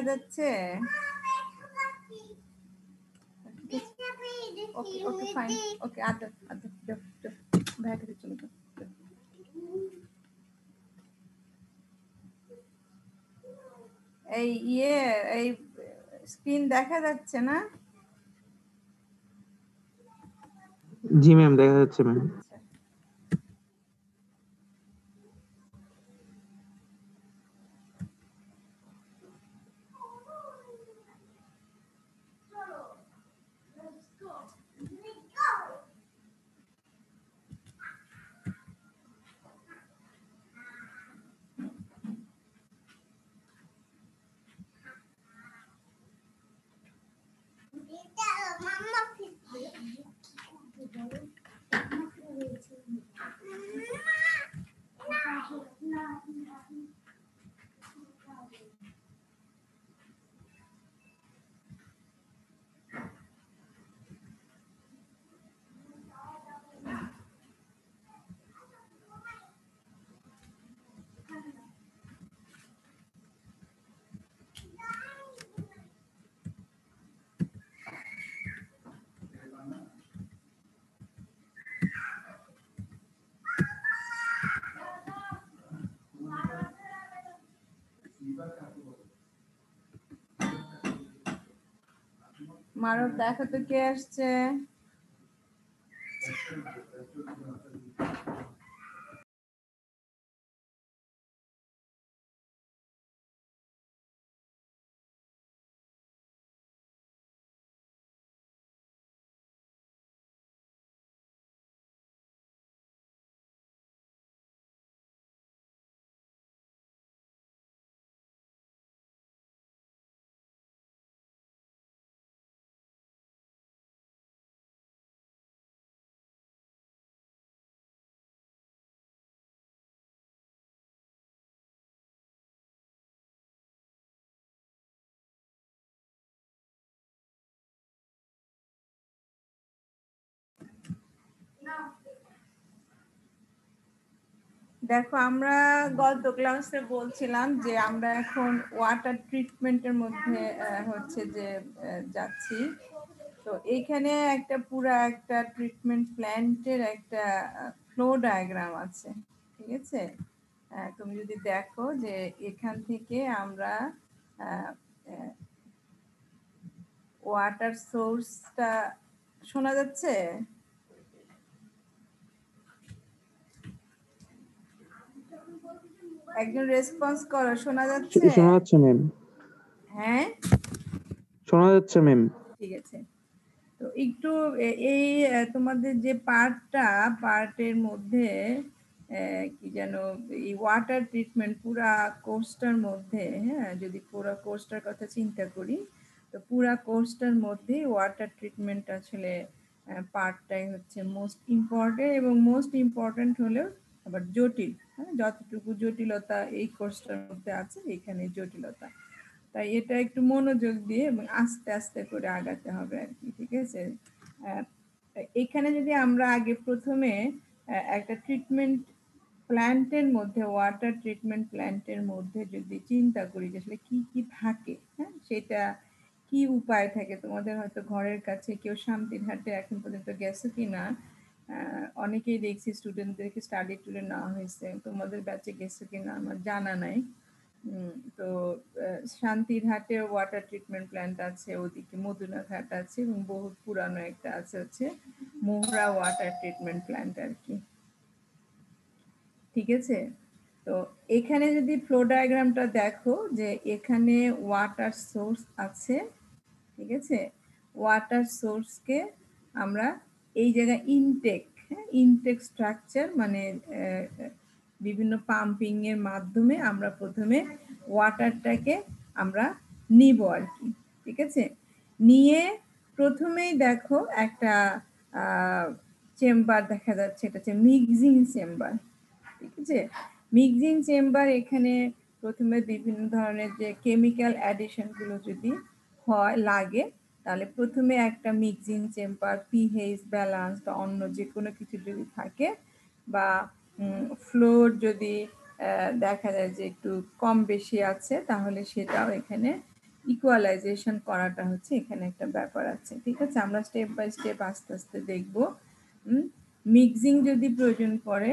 যাচ্ছে? ওকে okay fine okay আদর আদর ভাইকে চলে যাও। এই এই স্ক্রিন দেখা যাচ্ছে না? জি ম্যাম, দেখা যাচ্ছে ম্যাম। মারব দেখো তো কে আসছে? দেখো আমরা গত ক্লাসে বলছিলাম যে আমরা এখন ওয়াটার ট্রিটমেন্টের মধ্যে হচ্ছে যে যাচ্ছি। তো এইখানে একটা পুরো একটা ট্রিটমেন্ট প্ল্যান্টের একটা ফ্লো ডায়াগ্রাম আছে, ঠিক আছে? তুমি যদি দেখো যে এখান থেকে আমরা ওয়াটার সোর্সটা শোনা যাচ্ছে? একজন রেসপন্স করো, শোনা যাচ্ছে? শোনা যাচ্ছে ম্যাম। হ্যাঁ শোনা যাচ্ছে ম্যাম। ঠিক আছে। তো একটু এই তোমাদের যে পার্টের মধ্যে কি যেন এই ওয়াটার ট্রিটমেন্ট পুরা কোর্সটার মধ্যে, হ্যাঁ, যদি পুরো কোর্সটার কথা চিন্তা করি তো পুরা কোর্সটার মধ্যে ওয়াটার ট্রিটমেন্ট আসলে পার্টটাই হচ্ছে মোস্ট ইম্পর্টেন্ট, এবং মোস্ট ইম্পর্টেন্ট হলেও আবার জটিল। হ্যাঁ, যতটুকু জটিলতা এই কোর্সটার মধ্যে আছে এখানে জটিলতা, তাই এটা একটু মনোযোগ দিয়ে এবং আস্তে আস্তে করে আগাতে হবে আর কি, ঠিক আছে? এখানে যদি আমরা আগে প্রথমে একটা ট্রিটমেন্ট প্ল্যান্টের মধ্যে, ওয়াটার ট্রিটমেন্ট প্ল্যান্টের মধ্যে যদি চিন্তা করি যে আসলে কি কি থাকে, হ্যাঁ, সেটা কি উপায় থাকে। তোমাদের হয়তো ঘরের কাছে কেউ শান্তিরহাটে এখন পর্যন্ত গেছো কিনা, অনেকেই দেখছি স্টুডেন্টদেরকে স্টাডি ট্যুরে নেওয়া হয়েছে, তোমাদের ব্যাচে গেছো কিনা আমার জানা নাই। তো শান্তিরহাটে ওয়াটার ট্রিটমেন্ট প্ল্যান্ট আছে, ওদিকে মদুনাঘাট আছে, এবং বহু পুরানো একটা আছে হচ্ছে মোহরা ওয়াটার ট্রিটমেন্ট প্ল্যান্ট আর কি, ঠিক আছে? তো এখানে যদি ফ্লো ডায়াগ্রামটা দেখো যে এখানে ওয়াটার সোর্স আছে, ঠিক আছে? ওয়াটার সোর্সকে আমরা এই জায়গায় ইনটেক, হ্যাঁ, ইনটেক স্ট্রাকচার মানে বিভিন্ন পাম্পিং এর মাধ্যমে আমরা প্রথমে ওয়াটারটাকে আমরা নিব আর কি, ঠিক আছে? নিয়ে প্রথমেই দেখো একটা চেম্বার দেখা যাচ্ছে, এটা হচ্ছে মিক্সিং চেম্বার, ঠিক আছে? মিক্সিং চেম্বার এখানে প্রথমে বিভিন্ন ধরনের যে কেমিক্যাল অ্যাডিশনগুলো যদি হয় লাগে, তাহলে প্রথমে একটা মিক্সিং চেম্বার পিএইচ ব্যালেন্স বা অন্য যে কোনো কিছু যদি থাকে, বা ফ্লোর যদি দেখা যায় যে একটু কম বেশি আছে, তাহলে সেটাও এখানে ইকুয়ালাইজেশন করাটা হচ্ছে এখানে একটা ব্যাপার আছে। ঠিক আছে, আমরা স্টেপ বাই স্টেপ আস্তে আস্তে দেখব। মিক্সিং যদি প্রয়োজন পড়ে,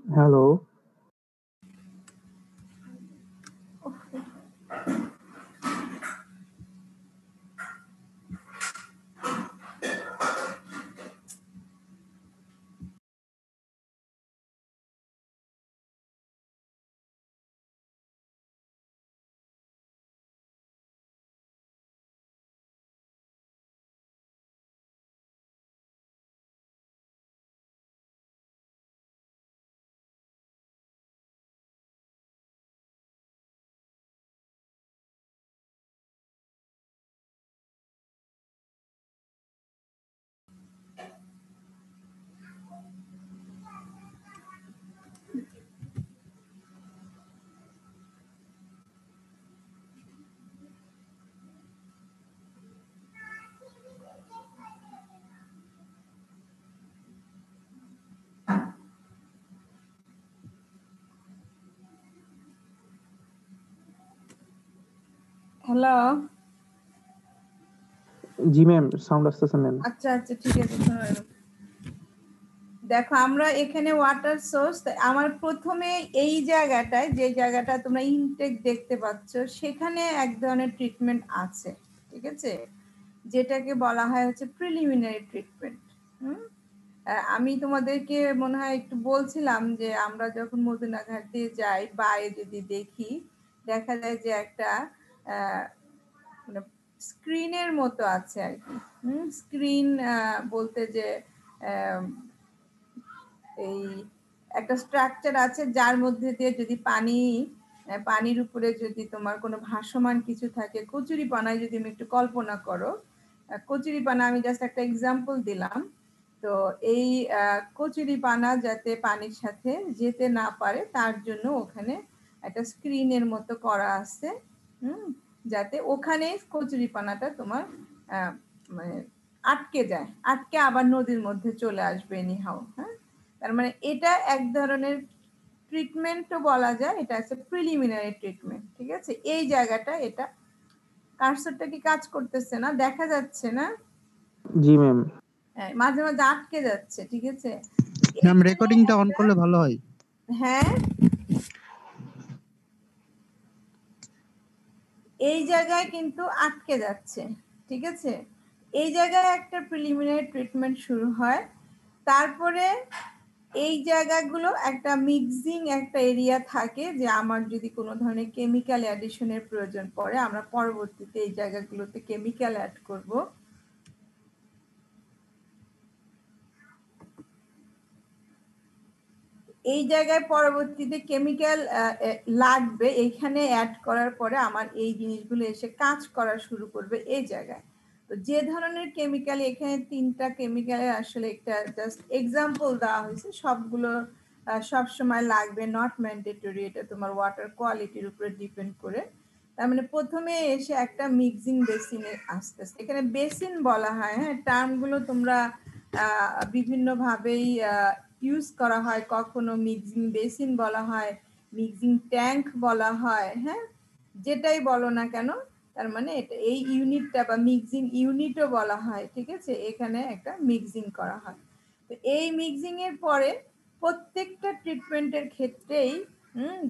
হ্যালো। হ্যালো। জি ম্যাম, সাউন্ড আসতেছে ম্যাম। আচ্ছা আচ্ছা, ঠিক আছে। দেখো, আমরা এখানে ওয়াটার সোর্স, আমার প্রথমে এই জায়গাটায়, যে জায়গাটা তোমরা ইনটেক দেখতে পাচ্ছ, সেখানে এক ধরনের ট্রিটমেন্ট আছে। ঠিক আছে, যেটাকে বলা হয় হচ্ছে প্রিলিমিনারি ট্রিটমেন্ট। আমি তোমাদেরকে মনে হয় একটু বলছিলাম যে আমরা যখন মদিনা ঘাট দিয়ে যাই, বাইরে যদি দেখি, দেখা যায় যে একটা মানে স্ক্রিনের মতো আছে আর কি। স্ক্রিন বলতে যে এই একটা স্ট্রাকচার আছে, যার মধ্যে দিয়ে যদি পানির উপরে যদি তোমার কোনো ভাসমান কিছু থাকে, কচুরিপানায় যদি আমি একটু কল্পনা করো, কচুরিপানা আমি জাস্ট একটা এক্সাম্পল দিলাম। তো এই কচুরিপানা যাতে পানির সাথে যেতে না পারে, তার জন্য ওখানে একটা স্ক্রিনের মতো করা আছে, যাতে ওখানে কচুরিপানাটা তোমার মানে আটকে যায়, আটকে আবার নদীর মধ্যে চলে আসবে এনিহাও। হ্যাঁ, তার মানে এটা এক ধরনের ট্রিটমেন্টও বলা যায়, এটা আছে প্রিলিমিনারি ট্রিটমেন্ট। ঠিক আছে, এই জায়গাটা, এটা কার্সরটা কি কাজ করতেছে না, দেখা যাচ্ছে না? জি ম্যাম। মাঝে মাঝে আটকে যাচ্ছে। ঠিক আছে, ম্যাম রেকর্ডিংটা অন করলে ভালো হয়। হ্যাঁ, এই জায়গায় কিন্তু আটকে যাচ্ছে। ঠিক আছে, এই জায়গায় একটা প্রিলিমিনারি ট্রিটমেন্ট শুরু হয়, তারপরে এই জায়গাগুলো একটা মিক্সিং একটা এরিয়া থাকে, যে আমার যদি কোনো ধরনের কেমিক্যাল অ্যাডিশনের প্রয়োজন পড়ে, আমরা পরবর্তীতে এই জায়গাগুলোতে কেমিক্যাল অ্যাড করব। এই জায়গায় পরবর্তীতে কেমিক্যাল লাগবে, এইখানে অ্যাড করার পরে আমার এই জিনিসগুলো এসে কাজ করা শুরু করবে এই জায়গায়। তো যে ধরনের কেমিক্যাল, এখানে 3টা কেমিক্যালের আসলে একটা জাস্ট এক্সাম্পল দেওয়া হয়েছে, সবগুলো সব সময় লাগবে নট ম্যান্ডেটরি, এটা তোমার ওয়াটার কোয়ালিটির উপরে ডিপেন্ড করে। তার মানে প্রথমে এসে একটা মিক্সিং বেসিনে আসতে আসতে, এখানে বেসিন বলা হয়। হ্যাঁ, টার্মগুলো তোমরা বিভিন্নভাবেই ইউজ করা হয়, কখনো মিক্সিং বেসিন বলা হয়, মিক্সিং ট্যাঙ্ক বলা হয়। হ্যাঁ, যেটাই বলো না কেন, তার মানে এটা এই ইউনিটটা বা মিক্সিং ইউনিটও বলা হয়। ঠিক আছে, এখানে একটা মিক্সিং করা হয়। তো এই মিক্সিং এর পরে প্রত্যেকটা ট্রিটমেন্টের ক্ষেত্রেই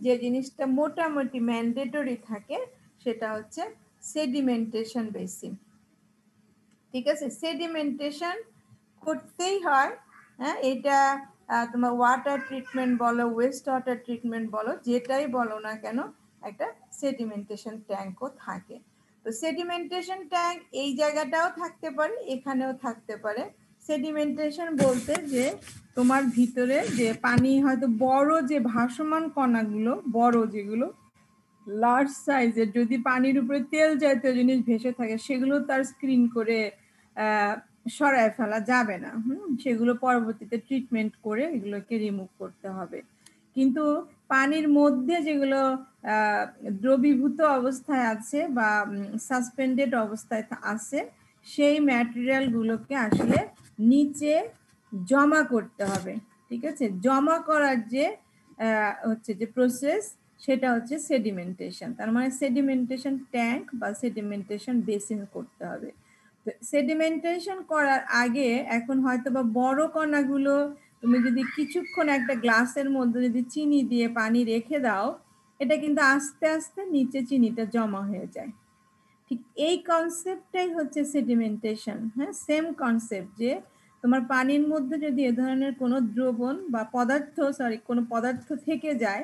যে জিনিসটা মোটামুটি ম্যান্ডেটরি থাকে, সেটা হচ্ছে সেডিমেন্টেশন বেসিন। ঠিক আছে, সেডিমেন্টেশন করতেই হয়। হ্যাঁ, এটা তোমার ওয়াটার ট্রিটমেন্ট বলো, ওয়েস্ট ওয়াটার ট্রিটমেন্ট বলো, যেটাই বলো না কেন, একটা সেডিমেন্টেশন ট্যাঙ্কও থাকে। তো সেডিমেন্টেশন ট্যাঙ্ক এই জায়গাটাও থাকতে পারে, এখানেও থাকতে পারে। সেডিমেন্টেশন বলতে যে তোমার ভিতরে যে পানি হয়তো বড় যে ভাসমান কণাগুলো, বড় যেগুলো লার্জ সাইজের, যদি পানির উপরে তেল জাতীয় জিনিস ভেসে থাকে সেগুলো তার স্ক্রিন করে সরায় ফেলা যাবে না। সেগুলো পরবর্তীতে ট্রিটমেন্ট করে এগুলোকে রিমুভ করতে হবে। কিন্তু পানির মধ্যে যেগুলো দ্রবীভূত অবস্থায় আছে বা সাসপেন্ডেড অবস্থায় আছে, সেই ম্যাটেরিয়ালগুলোকে আসলে নিচে জমা করতে হবে। ঠিক আছে, জমা করার যে হচ্ছে যে প্রসেস, সেটা হচ্ছে সেডিমেন্টেশন। তার মানে সেডিমেন্টেশন ট্যাঙ্ক বা সেডিমেন্টেশন বেসিন করতে হবে। তো সেডিমেন্টেশন করার আগে এখন হয়তো বা বড় কণাগুলো তুমি যদি কিছুক্ষণ একটা গ্লাসের মধ্যে যদি চিনি দিয়ে পানি রেখে দাও, এটা কিন্তু আস্তে আস্তে নিচে চিনিটা জমা হয়ে যায়। ঠিক এই কনসেপ্টটাই হচ্ছে সেডিমেন্টেশন। হ্যাঁ, সেম কনসেপ্ট যে তোমার পানির মধ্যে যদি এ ধরনের কোনো দ্রবণ বা কোনো পদার্থ থেকে যায়,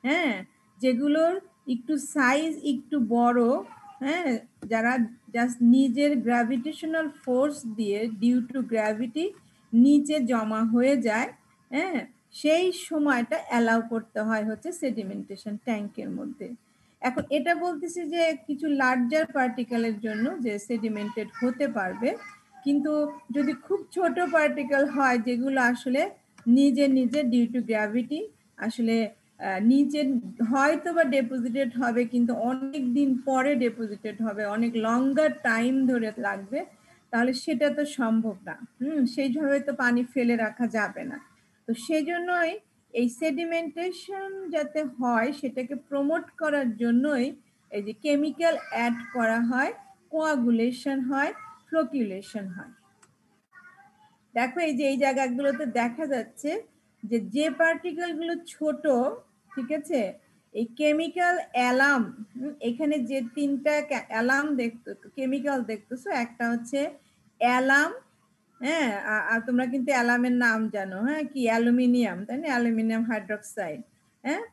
হ্যাঁ, যেগুলোর একটু সাইজ একটু বড়, হ্যাঁ, যারা জাস্ট নিজের গ্র্যাভিটেশনাল ফোর্স দিয়ে ডিউ টু গ্র্যাভিটি নিচে জমা হয়ে যায়, হ্যাঁ, সেই সময়টা অ্যালাউ করতে হয় হচ্ছে সেডিমেন্টেশন ট্যাঙ্কের মধ্যে। এখন এটা বলতেছি যে কিছু লার্জার পার্টিকেলের জন্য যে সেডিমেন্টেড হতে পারবে, কিন্তু যদি খুব ছোট পার্টিকেল হয় যেগুলো আসলে নিজে নিজে ডিউ টু গ্র্যাভিটি আসলে নিচে হয়তো বা ডেপোজিটেড হবে, কিন্তু অনেক দিন পরে ডেপোজিটেড হবে, অনেক লঙ্গার টাইম ধরে লাগবে, তাহলে সেটা তো সম্ভব না। সেইভাবে তো পানি ফেলে রাখা যাবে না। তো সেই জন্যই এই সেডিমেন্টেশন যাতে হয় সেটাকে প্রমোট করার জন্যই এই যে কেমিক্যাল অ্যাড করা হয়, কোয়াগুলেশন হয়, ফ্লোকুলেশন হয়। দেখো এই যে এই জায়গাগুলোতে দেখা যাচ্ছে যে যে পার্টিকেলগুলো ছোট, ঠিক আছে, এই কেমিক্যাল অ্যালাম, এখানে যে তিনটা অ্যালাম কেমিক্যাল দেখতেছো, একটা হচ্ছে অ্যালাম, হ্যাঁ, আর তোমরা কিন্তু অ্যালামের নাম জানো, হ্যাঁ, কি অ্যালুমিনিয়াম, তাই না, অ্যালুমিনিয়াম হাইড্রোক্সাইড। হ্যাঁ,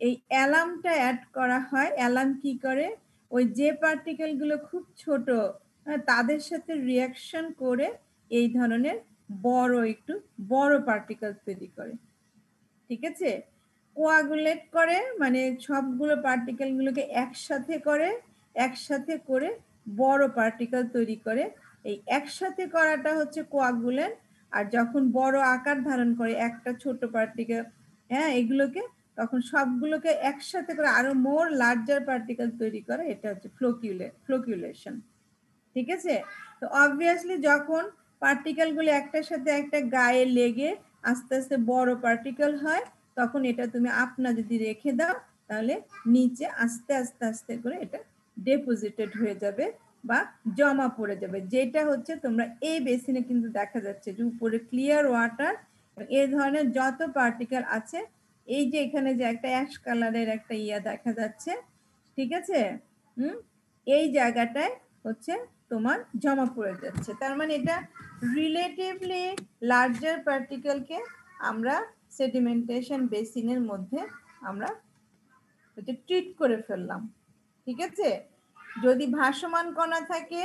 এই অ্যালামটা অ্যাড করা হয়। অ্যালাম কি করে, ওই যে পার্টিকেলগুলো খুব ছোট, হ্যাঁ, তাদের সাথে রিয়াকশন করে এই ধরনের একটু বড় পার্টিকেল তৈরি করে। ঠিক আছে, কোয়াগুলেট করে মানে সবগুলো পার্টিকেলগুলোকে একসাথে করে বড় পার্টিকেল তৈরি করে। এই একসাথে করাটা হচ্ছে কোয়াগুলেন্ট। আর যখন বড় আকার ধারণ করে একটা ছোট পার্টিকেল, হ্যাঁ, এগুলোকে তখন সবগুলোকে একসাথে করে আরো মোর লার্জার পার্টিকেল তৈরি করে, এটা হচ্ছে ফ্লোকুলেশন। ঠিক আছে, তো অবভিয়াসলি যখন পার্টিকেলগুলো একটার সাথে একটা গায়ে লেগে আস্তে আস্তে বড় পার্টিকেল হয়, তখন এটা তুমি আপনা যদি রেখে দাও, তাহলে নিচে আস্তে আস্তে আস্তে করে এটা ডেপোজিটেড হয়ে যাবে বা জমা পড়ে যাবে। যেটা হচ্ছে তোমরা এই বেসিনে কিন্তু দেখা যাচ্ছে যে উপরে ক্লিয়ার ওয়াটার, এই ধরনের যত পার্টিকেল আছে, এই যে এখানে যে একটা অ্যাশ কালারের একটা দেখা যাচ্ছে, ঠিক আছে, এই জায়গাটায় হচ্ছে তোমার জমা পড়ে যাচ্ছে। তার মানে এটা রিলেটিভলি লার্জার পার্টিকেলকে আমরা সেডিমেন্টেশন বেসিনের মধ্যে আমরা ট্রিট করে ফেললাম। ঠিক আছে, যদি ভাসমান কণা থাকে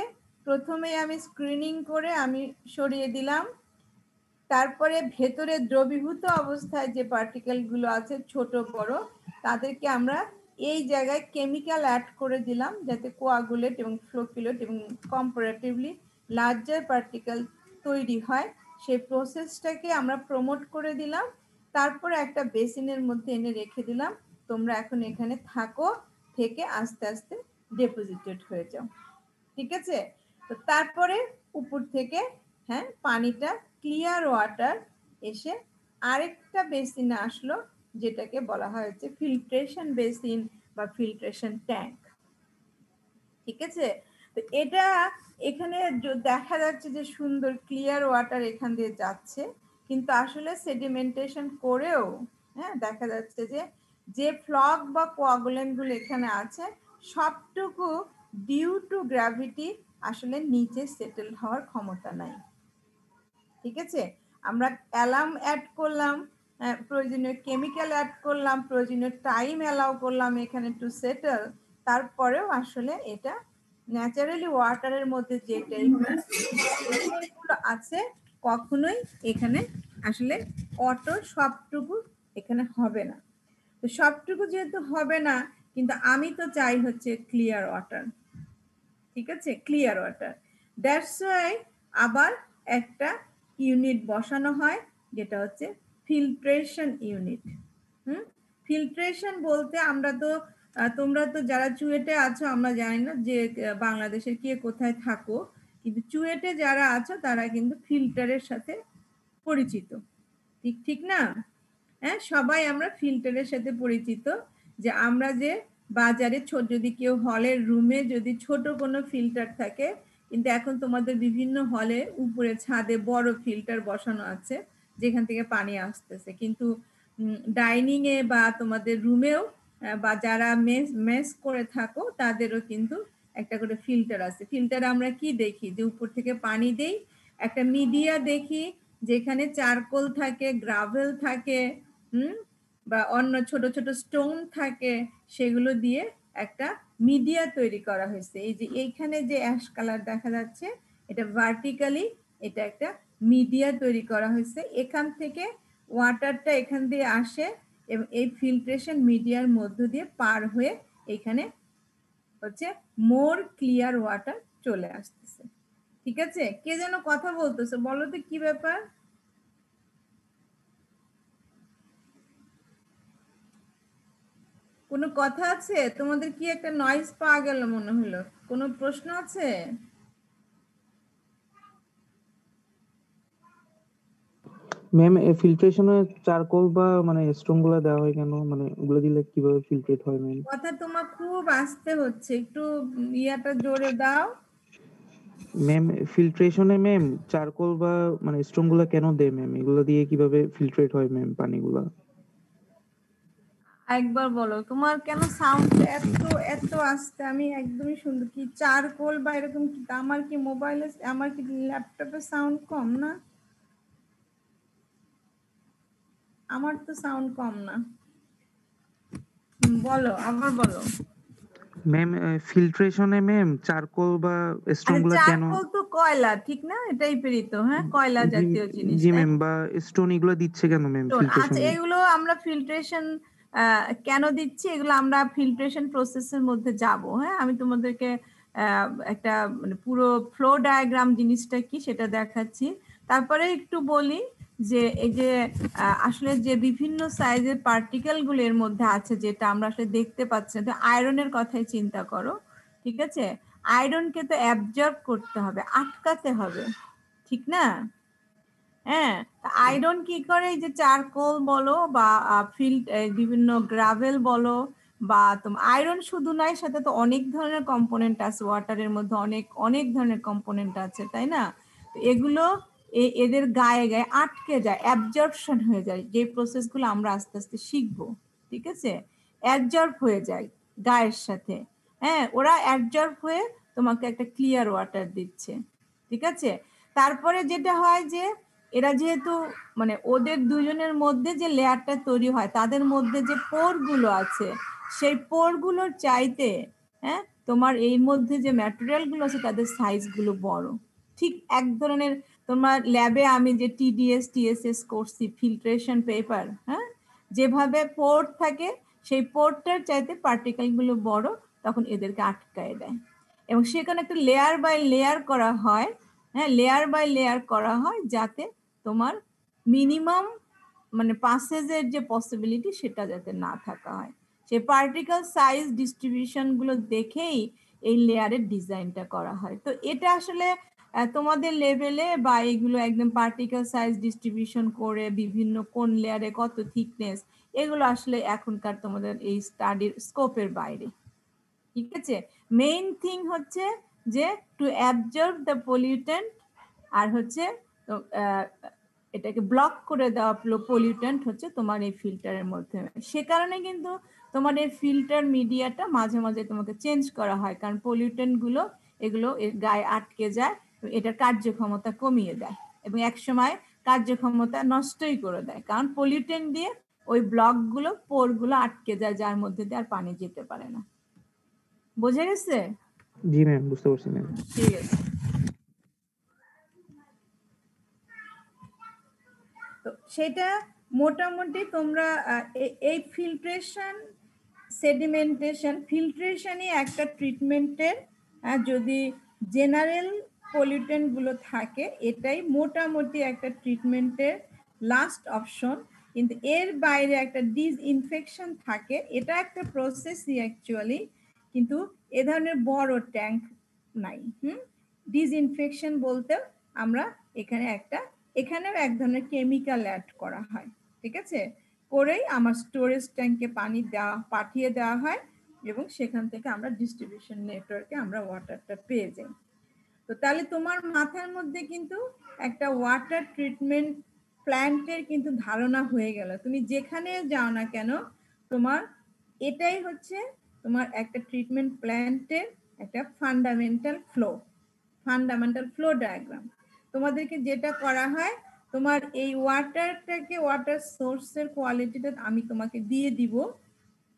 প্রথমে আমি স্ক্রিনিং করে আমি সরিয়ে দিলাম, তারপরে ভেতরে দ্রবীভূত অবস্থায় যে পার্টিকেলগুলো আছে ছোট বড়, তাদেরকে আমরা এই জায়গায় কেমিক্যাল অ্যাড করে দিলাম যাতে কোয়াগুলেট এবং ফ্লোকুলেট এবং কম্পারেটিভলি লার্জার পার্টিকেল তৈরি হয়। সেই প্রসেসটাকে আমরা প্রমোট করে দিলাম। তারপরে একটা বেসিনের মধ্যে এনে রেখে দিলাম, তোমরা এখন এখানে থাকো, থেকে আস্তে আস্তে ডেপোজিটেড হয়ে যাও। ঠিক আছে, তো তারপরে উপর থেকে, হ্যাঁ, পানিটা ক্লিয়ার ওয়াটার এসে আরেকটা বেসিনে আসলো, যেটাকে বলা হয় হচ্ছে ফিল্ট্রেশন বেসিন বা ফিল্ট্রেশন ট্যাঙ্ক। ঠিক আছে, তো এটা এখানে দেখা যাচ্ছে যে সুন্দর ক্লিয়ার ওয়াটার এখান দিয়ে যাচ্ছে, কিন্তু আসলে সেডিমেন্টেশন করেও, হ্যাঁ, দেখা যাচ্ছে যে ফ্লগ বা কোয়াগুলেন্ট গুলো এখানে আছে সবটুকু ডিউ টু গ্র্যাভিটি আসলে নিচে সেটেল হওয়ার ক্ষমতা নাই। ঠিক আছে, আমরা অ্যালাম অ্যাড করলাম, প্রয়োজনীয় কেমিক্যাল অ্যাড করলাম, প্রয়োজনীয় টাইম অ্যালাউ করলাম এখানে টু সেটেল, তারপরেও আসলে এটা ন্যাচারালি ওয়াটারের মধ্যে যে টাইপগুলো আছে কখনোই এখানে আসলে অটো সবটুকু এখানে হবে না। তো সবটুকু যেহেতু হবে না, কিন্তু আমি তো চাই হচ্ছে ক্লিয়ার ওয়াটার, ঠিক আছে, ক্লিয়ার ওয়াটার। দ্যাটস ওয়াই আবার একটা ইউনিট বসানো হয় যেটা হচ্ছে ফিল্ট্রেশন ইউনিট। ফিল্ট্রেশন বলতে আমরা তো তোমরা তো যারা চুয়েটে আছো, আমরা জানি না যে বাংলাদেশের কে কোথায় থাকো, কিন্তু চুয়েটে যারা আছো তারা কিন্তু ফিল্টারের সাথে পরিচিত, ঠিক ঠিক না? হ্যাঁ, সবাই আমরা ফিল্টারের সাথে পরিচিত, যে আমরা যে বাজারে যদি কেউ হলের রুমে যদি ছোট কোনো ফিল্টার থাকে, কিন্তু এখন তোমাদের বিভিন্ন হলে উপরে ছাদে বড় ফিল্টার বসানো আছে যেখান থেকে পানি আসতেছে, কিন্তু ডাইনিং এ বা তোমাদের রুমেও বা যারা মেস করে থাকো তাদেরও কিন্তু একটা করে ফিল্টার আছে। ফিল্টারে আমরা কি দেখি, যে উপর থেকে পানি দেই, একটা মিডিয়া দেখি যেখানে চারকোল থাকে, গ্রাভেল থাকে, বা অন্য ছোট ছোট স্টোন থাকে, সেগুলো দিয়ে একটা মিডিয়া তৈরি করা হয়েছে। এই যে এইখানে যে অ্যাশ কালার দেখা যাচ্ছে, এটা ভার্টিক্যালি এটা একটা মিডিয়া তৈরি করা হয়েছে। এখান থেকে ওয়াটারটা এখান দিয়ে আসে এবং এই ফিল্ট্রেশন মিডিয়ার মধ্য দিয়ে পার হয়ে এখানে হচ্ছে মোর ক্লিয়ার ওয়াটার চলে আসতেছে। ঠিক আছে, কে যেন কথা বলতেছে, বলো তো কি ব্যাপার? কোনো কথা আছে? তোমাদের কি একটা নয়েজ পাওয়া গেল মনে হলো, কোনো প্রশ্ন আছে? ম্যাম ফিল্ট্রেশনে চারকোল বা মানে স্টোন গুলো দেওয়া হয় কেন, মানে ওগুলো দিলে কিভাবে ফিল্ট্রেট হয় ম্যাম? কথা তোমার খুব আস্তে হচ্ছে, একটু ইয়াটা জোরে দাও। ম্যাম ফিল্ট্রেশনে ম্যাম চারকোল বা মানে স্টোন গুলো কেন দেয় ম্যাম, এগুলো দিয়ে কিভাবে ফিল্ট্রেট হয় ম্যাম পানিগুলা? একবার বলো, তোমার কেন সাউন্ড এত এত আস্তে, আমি একদমই শুনতে, কি চারকোল বা এরকম কি? আমার কি মোবাইলে, আমার কি ল্যাপটপে সাউন্ড কম না? আমার তো সাউন্ড কম না। বলো, আবার বলো। ম্যাম ফিল্ট্রেশনে ম্যাম চারকোল বা স্টোন আরে গুলো কেন? চারকোল তো কয়লা, ঠিক না? এটাই পেরিত, হ্যাঁ, কয়লা জাতীয় জিনিস, জি তাই ম্যাম, বা স্টোন এগুলো দিচ্ছে কেন ম্যাম না? আচ্ছা, ফিল্ট্রেশনে? এগুলো আমরা ফিল্ট্রেশন কেন দিচ্ছি, এগুলো আমরা ফিল্ট্রেশন প্রসেসের মধ্যে যাব। হ্যাঁ, আমি তোমাদেরকে একটা মানে পুরো ফ্লো ডায়াগ্রাম জিনিসটা কি সেটা দেখাচ্ছি। তারপরে একটু বলি যে এই যে আসলে যে বিভিন্ন সাইজের পার্টিকেল গুলো এর মধ্যে আছে, যেটা আমরা আসলে দেখতে পাচ্ছি না। তো আয়রনের কথাই চিন্তা করো, ঠিক আছে? আয়রনকে তো অ্যাবজর্ব করতে হবে, আটকাতে হবে, ঠিক না? হ্যাঁ, আয়রন কি করে, এই যে চারকোল বলো বা বিভিন্ন গ্রাভেল বলো, বা তোমার আয়রন শুধু নয়, সাথে তো অনেক ধরনের কম্পোনেন্ট আছে, ওয়াটারের মধ্যে অনেক অনেক ধরনের কম্পোনেন্ট আছে, তাই না? তো এগুলো এদের গায়ে গায়ে আটকে যায়, অ্যাবজর্পশন হয়ে যায়, যে প্রসেসগুলো আমরা আস্তে আস্তে শিখবো, ঠিক আছে? অ্যাবজর্ব হয়ে যায় গায়ের সাথে। হ্যাঁ, ওরা অ্যাবজর্ব হয়ে তোমাকে একটা ক্লিয়ার ওয়াটার দিচ্ছে, ঠিক আছে? তারপরে যেটা হয় যে এরা যেহেতু মানে ওদের দুজনের মধ্যে যে লেয়ারটা তৈরি হয়, তাদের মধ্যে যে পোরগুলো আছে, সেই পোরগুলোর চাইতে হ্যাঁ তোমার এই মধ্যে যে ম্যাটেরিয়ালগুলো আছে তাদের সাইজগুলো বড়। ঠিক এক ধরনের, তোমার ল্যাবে আমি যে টিডিএস টিএসএস করছি, ফিল্ট্রেশন পেপার, হ্যাঁ, যেভাবে পোর থাকে সেই পোরটার চাইতে পার্টিকেলগুলো বড়, তখন এদেরকে আটকায় দেয়। এবং সেখানে একটা লেয়ার বাই লেয়ার করা হয়, হ্যাঁ, লেয়ার বাই লেয়ার করা হয়, যাতে তোমার মিনিমাম মানে পাসেজের যে পসিবিলিটি সেটা যাতে না থাকা হয়। সেই পার্টিকেল সাইজ ডিস্ট্রিবিউশন গুলো দেখেই এই লেয়ারের ডিজাইনটা করা হয়। তো এটা আসলে তোমাদের লেভেলে বা এগুলো একদম পার্টিকেল সাইজ ডিস্ট্রিবিউশন করে বিভিন্ন কোন লেয়ারে কত থিকনেস, এগুলো আসলে এখনকার তোমাদের এই স্টাডির স্কোপের বাইরে, ঠিক আছে? মেইন থিং হচ্ছে যে টু অ্যাবজর্ব দ্য পলিউটেন্ট, আর হচ্ছে এটাকে ব্লক করে দেওয়া পলিউটেন্ট হচ্ছে তোমার এই ফিল্টারের মধ্যে। সে কারণে কিন্তু তোমার এই ফিল্টার মিডিয়াটা মাঝে মাঝে তোমাকে চেঞ্জ করা হয়, কারণ পলিউটেন্ট গুলো এগুলো এর গায়ে আটকে যায়, এটার কার্যক্ষমতা কমিয়ে দেয় এবং এক সময় কার্যক্ষমতা নষ্টই করে দেয়, কারণ পলিউটেন্ট দিয়ে ওই ব্লকগুলো পোরগুলো আটকে যায়, যার মধ্যে দিয়ে আর পানি যেতে পারে না। বোঝা গেছে? জি ম্যাম, বুঝতে পারছি ম্যাম। ঠিক আছে। তো সেটা মোটামুটি তোমরা এই ফিল্ট্রেশন সেডিমেন্টেশন, ফিল্ট্রেশনই একটা ট্রিটমেন্টের, যদি জেনারেল পলিউটেন্ট গুলো থাকে এটাই মোটামুটি একটা ট্রিটমেন্টের লাস্ট অপশন। কিন্তু এর বাইরে একটা ডিসইনফেকশন থাকে, এটা একটা প্রসেসই অ্যাকচুয়ালি, কিন্তু এ ধরনের বড় ট্যাঙ্ক নাই। ডিসইনফেকশন বলতে আমরা এখানেও এক ধরনের কেমিক্যাল অ্যাড করা হয়, ঠিক আছে, করেই আমার স্টোরেজ ট্যাঙ্কে পানি পাঠিয়ে দেওয়া হয় এবং সেখান থেকে আমরা ডিস্ট্রিবিউশন নেটওয়ার্কে আমরা ওয়াটারটা পেয়ে যাই। তো তাহলে তোমার মাথার মধ্যে কিন্তু একটা ওয়াটার ট্রিটমেন্ট প্ল্যান্টের কিন্তু ধারণা হয়ে গেল। তুমি যেখানে যাও না কেন, তোমার এটাই হচ্ছে তোমার একটা ট্রিটমেন্ট প্ল্যান্টের একটা ফান্ডামেন্টাল ফ্লো ডায়াগ্রাম। তোমাদেরকে যেটা করা হয়, তোমার এই ওয়াটারটাকে, ওয়াটার সোর্সের কোয়ালিটিটা আমি তোমাকে দিয়ে দিব,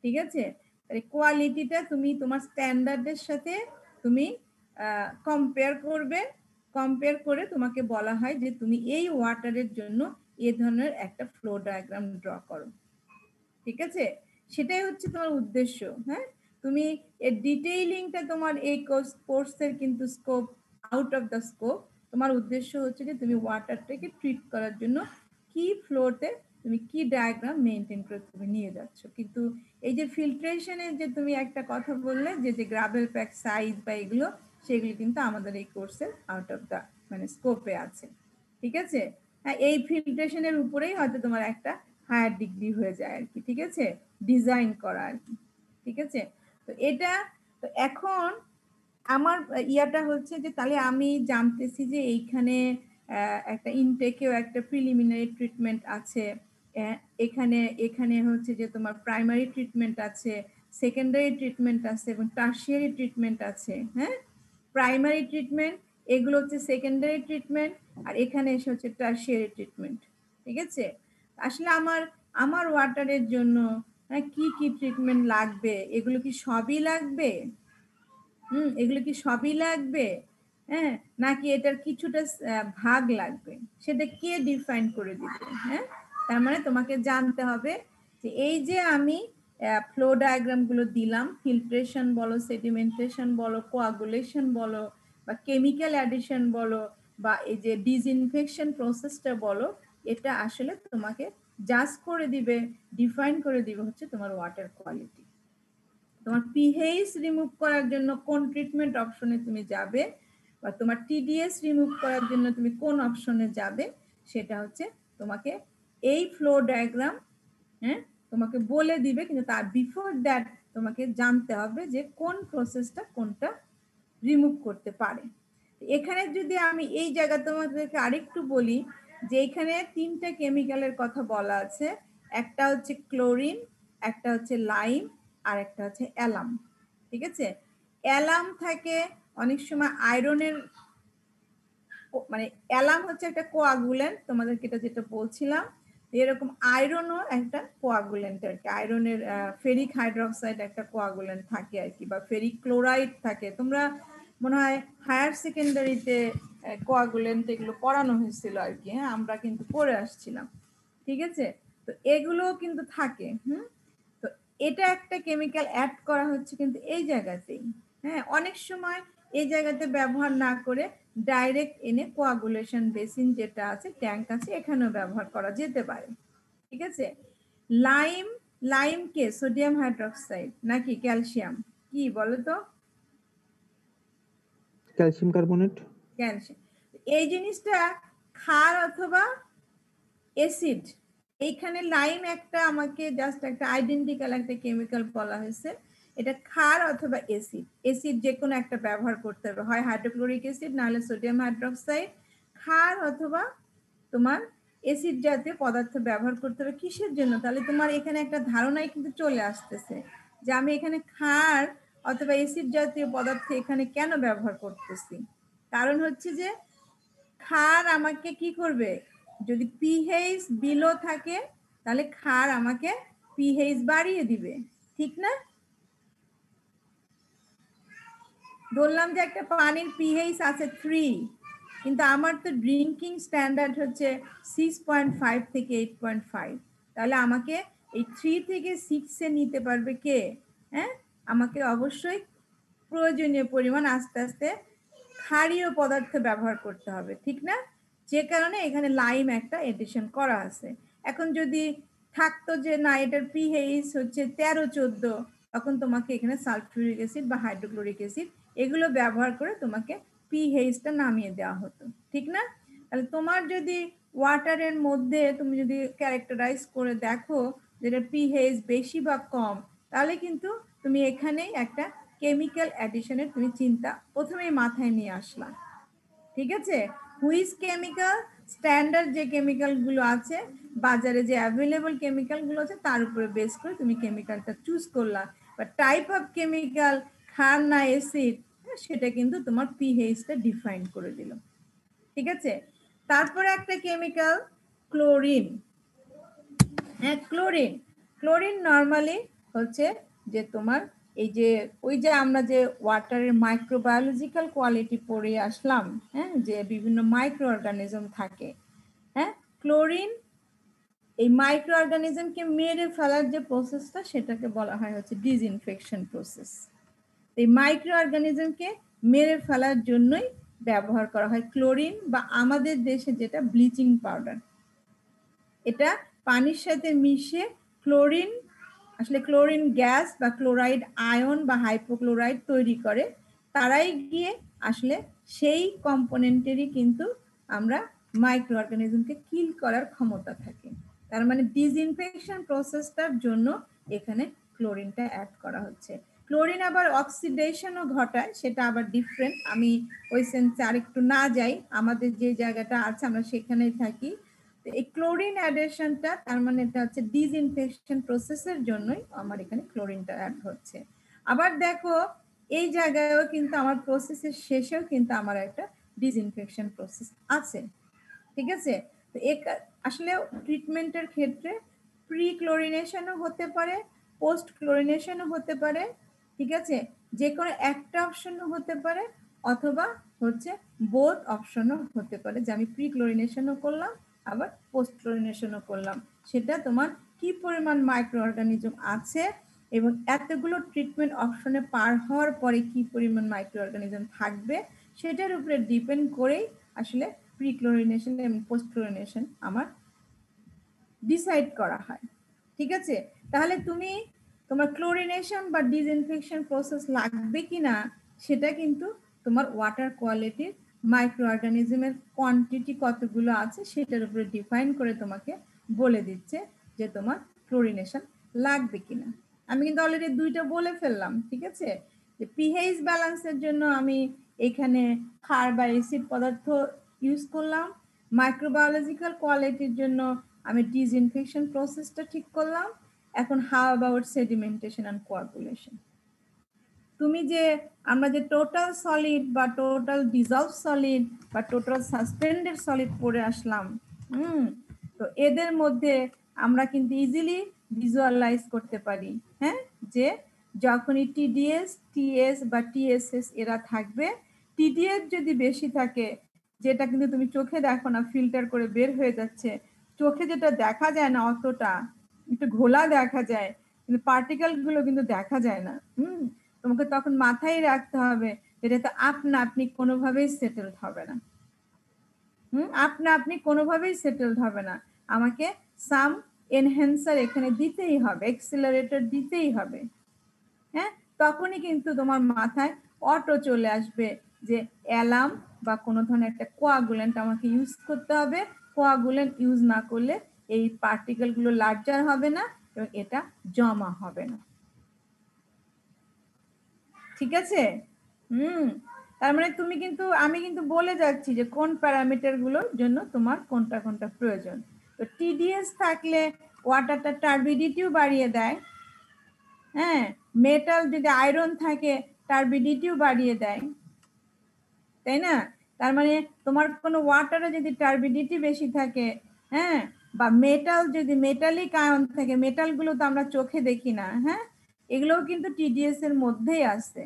ঠিক আছে। কোয়ালিটিটা তুমি তোমার স্ট্যান্ডার্ডের সাথে তুমি কম্পেয়ার করে তোমাকে বলা হয় যে তুমি এই ওয়াটারের জন্য এই ধরনের একটা ফ্লো ডায়াগ্রাম ড্র করো, ঠিক আছে। সেটাই হচ্ছে তোমার উদ্দেশ্য। হ্যাঁ, তুমি এর ডিটেইলিংটা তোমার এই কোর্সের কিন্তু scope out of the scope. তোমার উদ্দেশ্য হচ্ছে যে তুমি ওয়াটারটাকে ট্রিট করার জন্য কি ফ্লোতে তুমি কি ডায়াগ্রাম মেনটেন করে তুমি নিয়ে যাচ্ছ। কিন্তু এই যে ফিল্ট্রেশনের যে তুমি একটা কথা বললে যে গ্রাভেল প্যাক সাইজ বা এগুলো, সেগুলো কিন্তু আমাদের এই কোর্সের আউট অফ দ্য স্কোপে আছে, ঠিক আছে। হ্যাঁ, এই ফিল্ট্রেশনের উপরেই হয়তো তোমার একটা হায়ার ডিগ্রি হয়ে যায় আর কি, ঠিক আছে, ডিজাইন করা আর কি, ঠিক আছে। তো এটা তো এখন আমার ইয়াটা হচ্ছে যে তাহলে আমি জানতেছি যে এইখানে একটা ইনটেকেও একটা প্রিলিমিনারি ট্রিটমেন্ট আছে, এখানে হচ্ছে যে তোমার প্রাইমারি ট্রিটমেন্ট আছে, সেকেন্ডারি ট্রিটমেন্ট আছে এবং টার্সিয়ারি ট্রিটমেন্ট আছে। হ্যাঁ, প্রাইমারি ট্রিটমেন্ট এগুলো হচ্ছে সেকেন্ডারি ট্রিটমেন্ট, আর এখানে এসে হচ্ছে টার্সিয়ারি ট্রিটমেন্ট, ঠিক আছে। আসলে আমার ওয়াটারের জন্য কি কি ট্রিটমেন্ট লাগবে, এগুলো কি সবই লাগবে? এগুলো কি সবই লাগবে? হ্যাঁ, নাকি এটার কিছুটা ভাগ লাগবে? সেটা কে ডিফাইন করে দিবে? হ্যাঁ, তার মানে তোমাকে জানতে হবে যে এই যে আমি ফ্লো ডায়াগ্রাম গুলো দিলাম, ফিল্ট্রেশন বলো, সেডিমেন্টেশন বলো, কোয়াগুলেশন বলো, বা কেমিক্যাল অ্যাডিশন বলো, বা এই যে ডিসইনফেকশন প্রসেসটা বলো, এটা আসলে তোমাকে জাজ করে দিবে, ডিফাইন করে দিবে হচ্ছে তোমার ওয়াটার কোয়ালিটি। তোমার পিএইচ রিমুভ করার জন্য কোন ট্রিটমেন্ট অপশনে তুমি যাবে, বা তোমার টিডিএস রিমুভ করার জন্য তুমি কোন অপশনে যাবে, সেটা হচ্ছে তোমাকে এই ফ্লো ডায়াগ্রাম তোমাকে বলে দিবে। কিন্তু তার বিফোর দ্যাট তোমাকে জানতে হবে যে কোন প্রসেসটা কোনটা রিমুভ করতে পারে। এখানে যদি আমি এই জায়গা তোমাদেরকে আরেকটু বলি যে এখানে তিনটা কেমিক্যালের কথা বলা আছে, একটা হচ্ছে ক্লোরিন, একটা হচ্ছে লাইম, আর একটা হচ্ছে অ্যালাম, ঠিক আছে। অ্যালাম থাকে অনেক সময় আয়রনের, মানে অ্যালাম হচ্ছে একটা কোয়াগুলেন্ট, তোমাদেরকে এটা যেটা বলছিলাম, এরকম আয়রনও একটা কোয়াগুলেন্ট আর কি। আয়রনের ফেরিক হাইড্রোক্সাইড একটা কোয়াগুলেন্ট থাকে আর কি, বা ফেরিক ক্লোরাইড থাকে। তোমরা মনে হয় হায়ার সেকেন্ডারিতে কোয়াগুলেন্ট এগুলো পড়ানো হয়েছিল আর কি। হ্যাঁ, আমরা কিন্তু পড়ে আসছিলাম, ঠিক আছে। তো এগুলো কিন্তু থাকে। তো এটা একটা কেমিক্যাল অ্যাড করা হচ্ছে কিন্তু এই জায়গাতেই। হ্যাঁ, অনেক সময় এই জায়গাতে ব্যবহার না করে ডাইরেক্ট এনে কোয়াগুলেশন বেসিন যেটা আছে, ট্যাঙ্ক আছে, এখানেও ব্যবহার করা যেতে পারে, ঠিক আছে। লাইম কে সোডিয়াম হাইড্রোক্সাইড নাকি ক্যালসিয়াম, কি বলো তো? Calcium carbonate. ক্যালসিয়াম। এই জিনিসটা ক্ষার অথবা অ্যাসিড, এইখানে লাইম একটা আমাকে জাস্ট একটা আইডেন্টিক্যাল একটা কেমিক্যাল বলা হয়েছে, এটা ক্ষার অথবা অ্যাসিড যে কোনো একটা ব্যবহার করতে হবে, হয় হাইড্রোক্লোরিক অ্যাসিড নাহলে সোডিয়াম হাইড্রোক্সাইড। ক্ষার অথবা তোমার অ্যাসিড জাতীয় পদার্থ ব্যবহার করতে হবে। কিসের জন্য? তাহলে তোমার এখানে একটা ধারণাই কিন্তু চলে আসতেছে যে আমি এখানে ক্ষার অথবা অ্যাসিড জাতীয় পদার্থ এখানে কেন ব্যবহার করতেছি। কারণ হচ্ছে যে ক্ষার আমাকে কি করবে, যদি পিএইচ বিলো থাকে তাহলে ক্ষার আমাকে পিএইচ বাড়িয়ে দিবে, ঠিক না? বললাম যে একটা পানির পিএইচ আছে 3, কিন্তু আমার তো ড্রিঙ্কিং স্ট্যান্ডার্ড হচ্ছে 6.5 থেকে 8.5, তাহলে আমাকে এই 3 থেকে 6 এ নিতে পারবে কে? হ্যাঁ, আমাকে অবশ্যই প্রয়োজনীয় পরিমাণ আস্তে আস্তে ক্ষারীয় পদার্থ ব্যবহার করতে হবে, ঠিক না? যে কারণে এখানে লাইম একটা এডিশন করা আছে। এখন যদি থাকতো যে না এটার পিএইচ হচ্ছে 13-14, তখন তোমাকে এখানে সালফিউরিক অ্যাসিড বা হাইড্রোক্লোরিক অ্যাসিড এগুলো ব্যবহার করে তোমাকে পিএইচটা নামিয়ে দেওয়া হতো, ঠিক না? তাহলে তোমার যদি ওয়াটারের মধ্যে তুমি যদি ক্যারেক্টারাইজ করে দেখো যেটা পিএইচ বেশি বা কম, তাহলে কিন্তু তুমি এখানেই একটা কেমিক্যাল অ্যাডিশনের তুমি চিন্তা প্রথমেই মাথায় নিয়ে আসলা, ঠিক আছে? হুইচ কেমিক্যাল স্ট্যান্ডার্ড যে কেমিক্যালগুলো আছে বাজারে, যে অ্যাভেলেবল কেমিক্যালগুলো আছে তার উপরে বেস করে তুমি কেমিক্যালটা চুজ করলা, বা টাইপ অফ কেমিক্যাল ক্ষার না অ্যাসিড সেটা কিন্তু তোমার পিএইচটা ডিফাইন করে দিল, ঠিক আছে? তারপরে একটা কেমিক্যাল ক্লোরিন। হ্যাঁ, ক্লোরিন। ক্লোরিন নর্মালি হচ্ছে যে তোমার এই যে ওই যে আমরা যে ওয়াটারের মাইক্রোবায়োলজিক্যাল কোয়ালিটি পড়ে আসলাম, হ্যাঁ, যে বিভিন্ন মাইক্রো অর্গানিজম থাকে, হ্যাঁ, ক্লোরিন এই মাইক্রো অর্গানিজমকে মেরে ফেলার যে প্রসেসটা সেটাকে বলা হয় হচ্ছে ডিসইনফেকশন প্রসেস। এই মাইক্রো অর্গানিজমকে মেরে ফেলার জন্যই ব্যবহার করা হয় ক্লোরিন, বা আমাদের দেশে যেটা ব্লিচিং পাউডার, এটা পানির সাথে মিশে ক্লোরিন, আসলে ক্লোরিন গ্যাস বা ক্লোরাইড আয়ন বা হাইপোক্লোরাইড তৈরি করে, তারাই গিয়ে আসলে সেই কম্পোনেন্টেরই কিন্তু আমরা মাইক্রো অর্গানিজমকে কিল করার ক্ষমতা থাকে। তার মানে ডিসইনফেকশন প্রসেসটার জন্য এখানে ক্লোরিনটা অ্যাড করা হচ্ছে। ক্লোরিন আবার অক্সিডেশনও ঘটায়, সেটা আবার ডিফারেন্ট। আমি ওই সেন্সে আরেকটু না যাই, আমাদের যে জায়গাটা আছে আমরা সেখানেই থাকি। এই ক্লোরিন অ্যাডিশনটা তার মানে এটা হচ্ছে ডিসইনফেকশন প্রসেসের জন্যই আমার এখানে ক্লোরিনটা অ্যাড হচ্ছে। আবার দেখো এই জায়গায়ও কিন্তু আমার প্রসেসের শেষেও কিন্তু আমার একটা ডিসইনফেকশন প্রসেস আছে, ঠিক আছে? তো আসলে ট্রিটমেন্টের ক্ষেত্রে প্রি ক্লোরিনেশনও হতে পারে, পোস্ট ক্লোরিনেশনও হতে পারে, ঠিক আছে? যে কোনো একটা অপশনও হতে পারে, অথবা হচ্ছে বোথ অপশনও হতে পারে, যে আমি প্রি ক্লোরিনেশনও করলাম আবার পোস্ট ক্লোরিনেশনও করলাম। সেটা তোমার কি পরিমাণ মাইক্রো অর্গানিজম আছে এবং এতগুলো ট্রিটমেন্ট অপশনে পার হওয়ার পরে কি পরিমাণ মাইক্রো অর্গানিজম থাকবে সেটার উপরে ডিপেন্ড করেই আসলে প্রি ক্লোরিনেশন এবং পোস্ট ক্লোরিনেশন আমার ডিসাইড করা হয়, ঠিক আছে? তাহলে তুমি তোমার ক্লোরিনেশন বা ডিসইনফেকশন প্রসেস লাগবে কিনা সেটা কিন্তু তোমার ওয়াটার কোয়ালিটির মাইক্রো অর্গানিজমের কোয়ান্টিটি কতগুলো আছে সেটার উপরে ডিফাইন করে তোমাকে বলে দিচ্ছে যে তোমার ক্লোরিনেশন লাগবে কিনা। আমি কিন্তু অলরেডি দুইটা বলে ফেললাম, ঠিক আছে? যে পিএইচ ব্যালেন্সের জন্য আমি এখানে ক্ষার বা অ্যাসিড পদার্থ ইউজ করলাম, মাইক্রোবায়োলজিক্যাল কোয়ালিটির জন্য আমি ডিসইনফেকশন প্রসেসটা ঠিক করলাম। এখন how about sedimentation and coagulation? তুমি যে আমরা যে টোটাল সলিড বা টোটাল ডিজলভ সলিড বা টোটাল সাসপেন্ডেড সলিড পড়ে আসলাম, তো এদের মধ্যে আমরা কিন্তু ইজিলি ভিজুয়ালাইজ করতে পারি, হ্যাঁ, যে যখনই টিডিএস, টিএস বা টিএসএস এরা থাকবে, টিডিএস যদি বেশি থাকে, যেটা কিন্তু তুমি চোখে দেখো না, ফিল্টার করে বের হয়ে যাচ্ছে, চোখে যেটা দেখা যায় না অতটা, একটু ঘোলা দেখা যায়, কিন্তু পার্টিকেল গুলো কিন্তু দেখা যায় না। তোমাকে তখন মাথায় রাখতে হবে এটা তো আপনি কোনোভাবেই সেটেলড হবে না। আপনি কোনোভাবেই সেটেলড হবে না, আমাকে সাম এনহ্যান্সার এখানে দিতেই হবে, এক্সিলারেটর দিতেই হবে। হ্যাঁ, তখনই কিন্তু তোমার মাথায় অটো চলে আসবে যে অ্যালার্ম বা কোনো ধরনের একটা কোয়াগুলেন্ট আমাকে ইউজ করতে হবে। কোয়াগুলেন্ট ইউজ না করলে এই পার্টিকেলগুলো লার্জার হবে না এবং এটা জমা হবে না, ঠিক আছে? তার মানে তুমি কিন্তু, আমি কিন্তু বলে যাচ্ছি যে কোন প্যারামিটার গুলোর জন্য তোমার কোনটা কোনটা প্রয়োজন। তো টিডিএস থাকলে ওয়াটারটা টার্বিডিটিও বাড়িয়ে দেয়, হ্যাঁ, মেটাল যদি আয়রন থাকে টার্বিডিটিও বাড়িয়ে দেয়, তাই না? তার মানে তোমার কোনো ওয়াটারে যদি টার্বিডিটি বেশি থাকে হ্যাঁ, বা মেটাল, যদি মেটালিক আয়ন থাকে, মেটালগুলো তো আমরা চোখে দেখি না, হ্যাঁ, এগুলোও কিন্তু টিডিএস এর মধ্যেই আসে।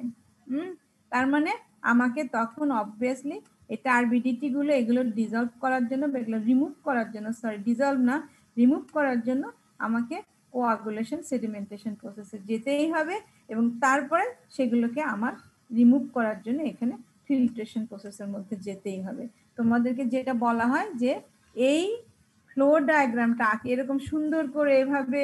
তার মানে আমাকে তখন অবভিয়াসলি এই টারবিডিটি গুলো এগুলো ডিজলভ করার জন্য, এগুলো রিমুভ করার জন্য, সরি ডিজলভ না, রিমুভ করার জন্য আমাকে কোয়াগুলেশন সেডিমেন্টেশন প্রসেসে যেতেই হবে, এবং তারপরে সেগুলোকে আমার রিমুভ করার জন্য এখানে ফিল্ট্রেশন প্রসেসের মধ্যে যেতেই হবে। তোমাদেরকে যেটা বলা হয় যে এই ফ্লো ডায়াগ্রামটা এরকম সুন্দর করে এভাবে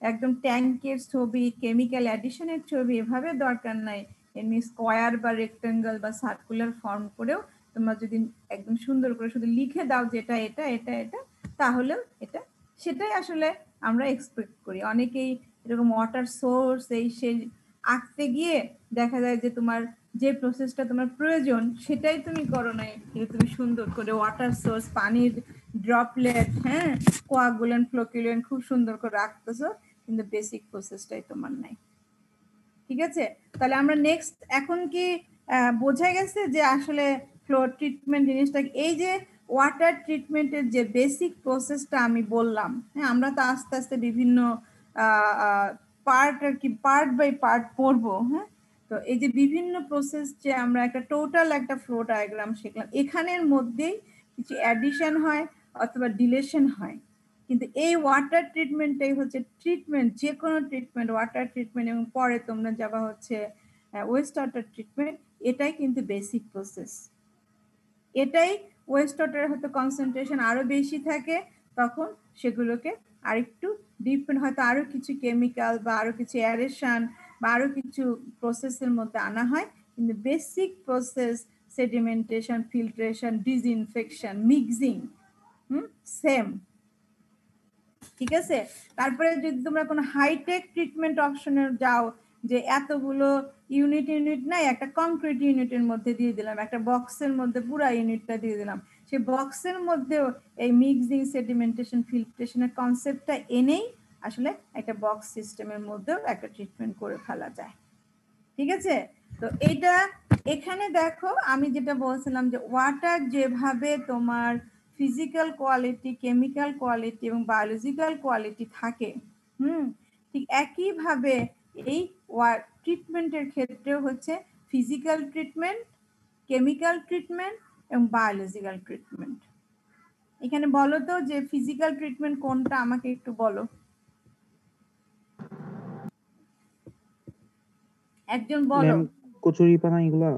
একদম ট্যাঙ্কের ছবি, কেমিক্যাল অ্যাডিশনের ছবি এভাবে দরকার নাই, এমনি স্কোয়ার বা রেক্টেঙ্গেল বা সার্কুলার ফর্ম করেও তোমরা যদি একদম সুন্দর করে শুধু লিখে দাও যে এটা এটা এটা এটা, তাহলেও এটা সেটাই আসলে আমরা এক্সপেক্ট করি। অনেকেই এরকম ওয়াটার সোর্স এই সেই আঁকতে গিয়ে দেখা যায় যে তোমার যে প্রসেসটা তোমার প্রয়োজন সেটাই তুমি করো নাই, কিন্তু তুমি সুন্দর করে ওয়াটার সোর্স, পানির ড্রপলেট, হ্যাঁ, কোয়াগুলেন্ট, ফ্লোকুলেন্ট খুব সুন্দর করে রাখতেছো, কিন্তু বেসিক প্রসেসটাই তোমার নাই। ঠিক আছে, তাহলে আমরা নেক্সট, এখন কি বোঝা গেছে যে আসলে ফ্লো ট্রিটমেন্ট জিনিসটা, এই যে ওয়াটার ট্রিটমেন্টের যে বেসিক প্রসেসটা আমি বললাম, হ্যাঁ, আমরা তো আস্তে আস্তে বিভিন্ন পার্ট আর কি, পার্ট বাই পার্ট পড়বো, হ্যাঁ। তো এই যে বিভিন্ন প্রসেস, যে আমরা একটা টোটাল একটা ফ্লো ডায়াগ্রাম শিখলাম, এখানের মধ্যেই কিছু অ্যাডিশন হয় অথবা ডিলেশন হয়, কিন্তু এই ওয়াটার ট্রিটমেন্টটাই হচ্ছে ট্রিটমেন্ট, যে কোনো ট্রিটমেন্ট, ওয়াটার ট্রিটমেন্ট এবং পরে তোমরা যাবা হচ্ছে ওয়েস্ট ওয়াটার ট্রিটমেন্ট, এটাই কিন্তু বেসিক প্রসেস। এটাই ওয়েস্ট ওয়াটার হয়তো কনসেন্ট্রেশন আরো বেশি থাকে, তখন সেগুলোকে আরেকটু ডিফারেন্ট, হয়তো আরো কিছু কেমিক্যাল বা আরো কিছু অ্যারেশন বা আরো কিছু প্রসেসের মধ্যে আনা হয়, কিন্তু basic process sedimentation, filtration, disinfection, mixing, same. ঠিক আছে, তারপরে যদি তোমরা কোনো হাইটেক ট্রিটমেন্ট অপশনে যাও, যে এতগুলো ইউনিট নাই, একটা কংক্রিট ইউনিটের মধ্যে দিয়ে দিলাম, একটা বক্সের মধ্যে পুরো ইউনিটটা দিয়ে দিলাম, সেই বক্সের মধ্যেও এই মিক্সিং, সেডিমেন্টেশন, ফিল্ট্রেশনের কনসেপ্টটা এনেই আসলে একটা বক্স সিস্টেমের মধ্যেও একটা ট্রিটমেন্ট করে ফেলা যায়। ঠিক আছে, তো এইটা এখানে দেখো আমি যেটা বলছিলাম যে ওয়াটার যেভাবে তোমার ফিজিক্যাল কোয়ালিটি, কেমিক্যাল কোয়ালিটি এবং বায়োলজিক্যাল কোয়ালিটি থাকে, ঠিক একইভাবে এই ট্রিটমেন্টের ক্ষেত্রেও হচ্ছে ফিজিক্যাল ট্রিটমেন্ট, কেমিক্যাল ট্রিটমেন্ট এবং বায়োলজিক্যাল ট্রিটমেন্ট। এখানে বলো তো যে ফিজিক্যাল ট্রিটমেন্ট কোনটা, আমাকে একটু বলো, একজন বলো। কচুরিপানা এগুলা,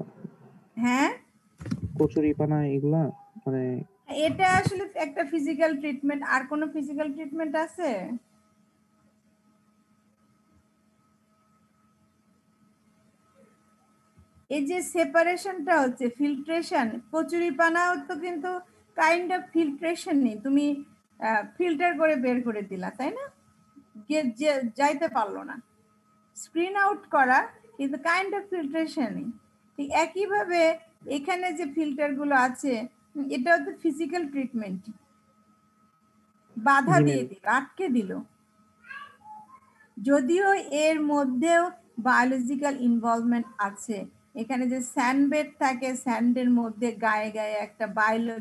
হ্যাঁ, কচুরিপানা এগুলা, মানে এটা আসলে একটা ফিজিক্যাল ট্রিটমেন্ট। আর কোন ফিজিক্যাল ট্রিটমেন্ট আছে? এই যে সেপারেশনটা হচ্ছে ফিল্ট্রেশন, কচুরিপানাও তো কিন্তু কাইন্ড অফ ফিল্ট্রেশনই, তুমি ফিল্টার করে বের করে দিলা, তাই না, যাইতে পারলো না, স্ক্রিন আউট করা, কিন্তু কাইন্ড অফ ফিল্ট্রেশনই। ঠিক একইভাবে এখানে যে ফিল্টার গুলো আছে, এটাও তো ফিজিক্যাল ট্রিটমেন্ট, বাধা দিয়ে দিল, আটকে দিল, যদিও এর মধ্যেও বায়োলজিক্যাল ইনভলভমেন্ট আছে। এখানে যে স্যান্ডবেড থাকে, স্যান্ডের মধ্যে গায়ে গায়ে একটা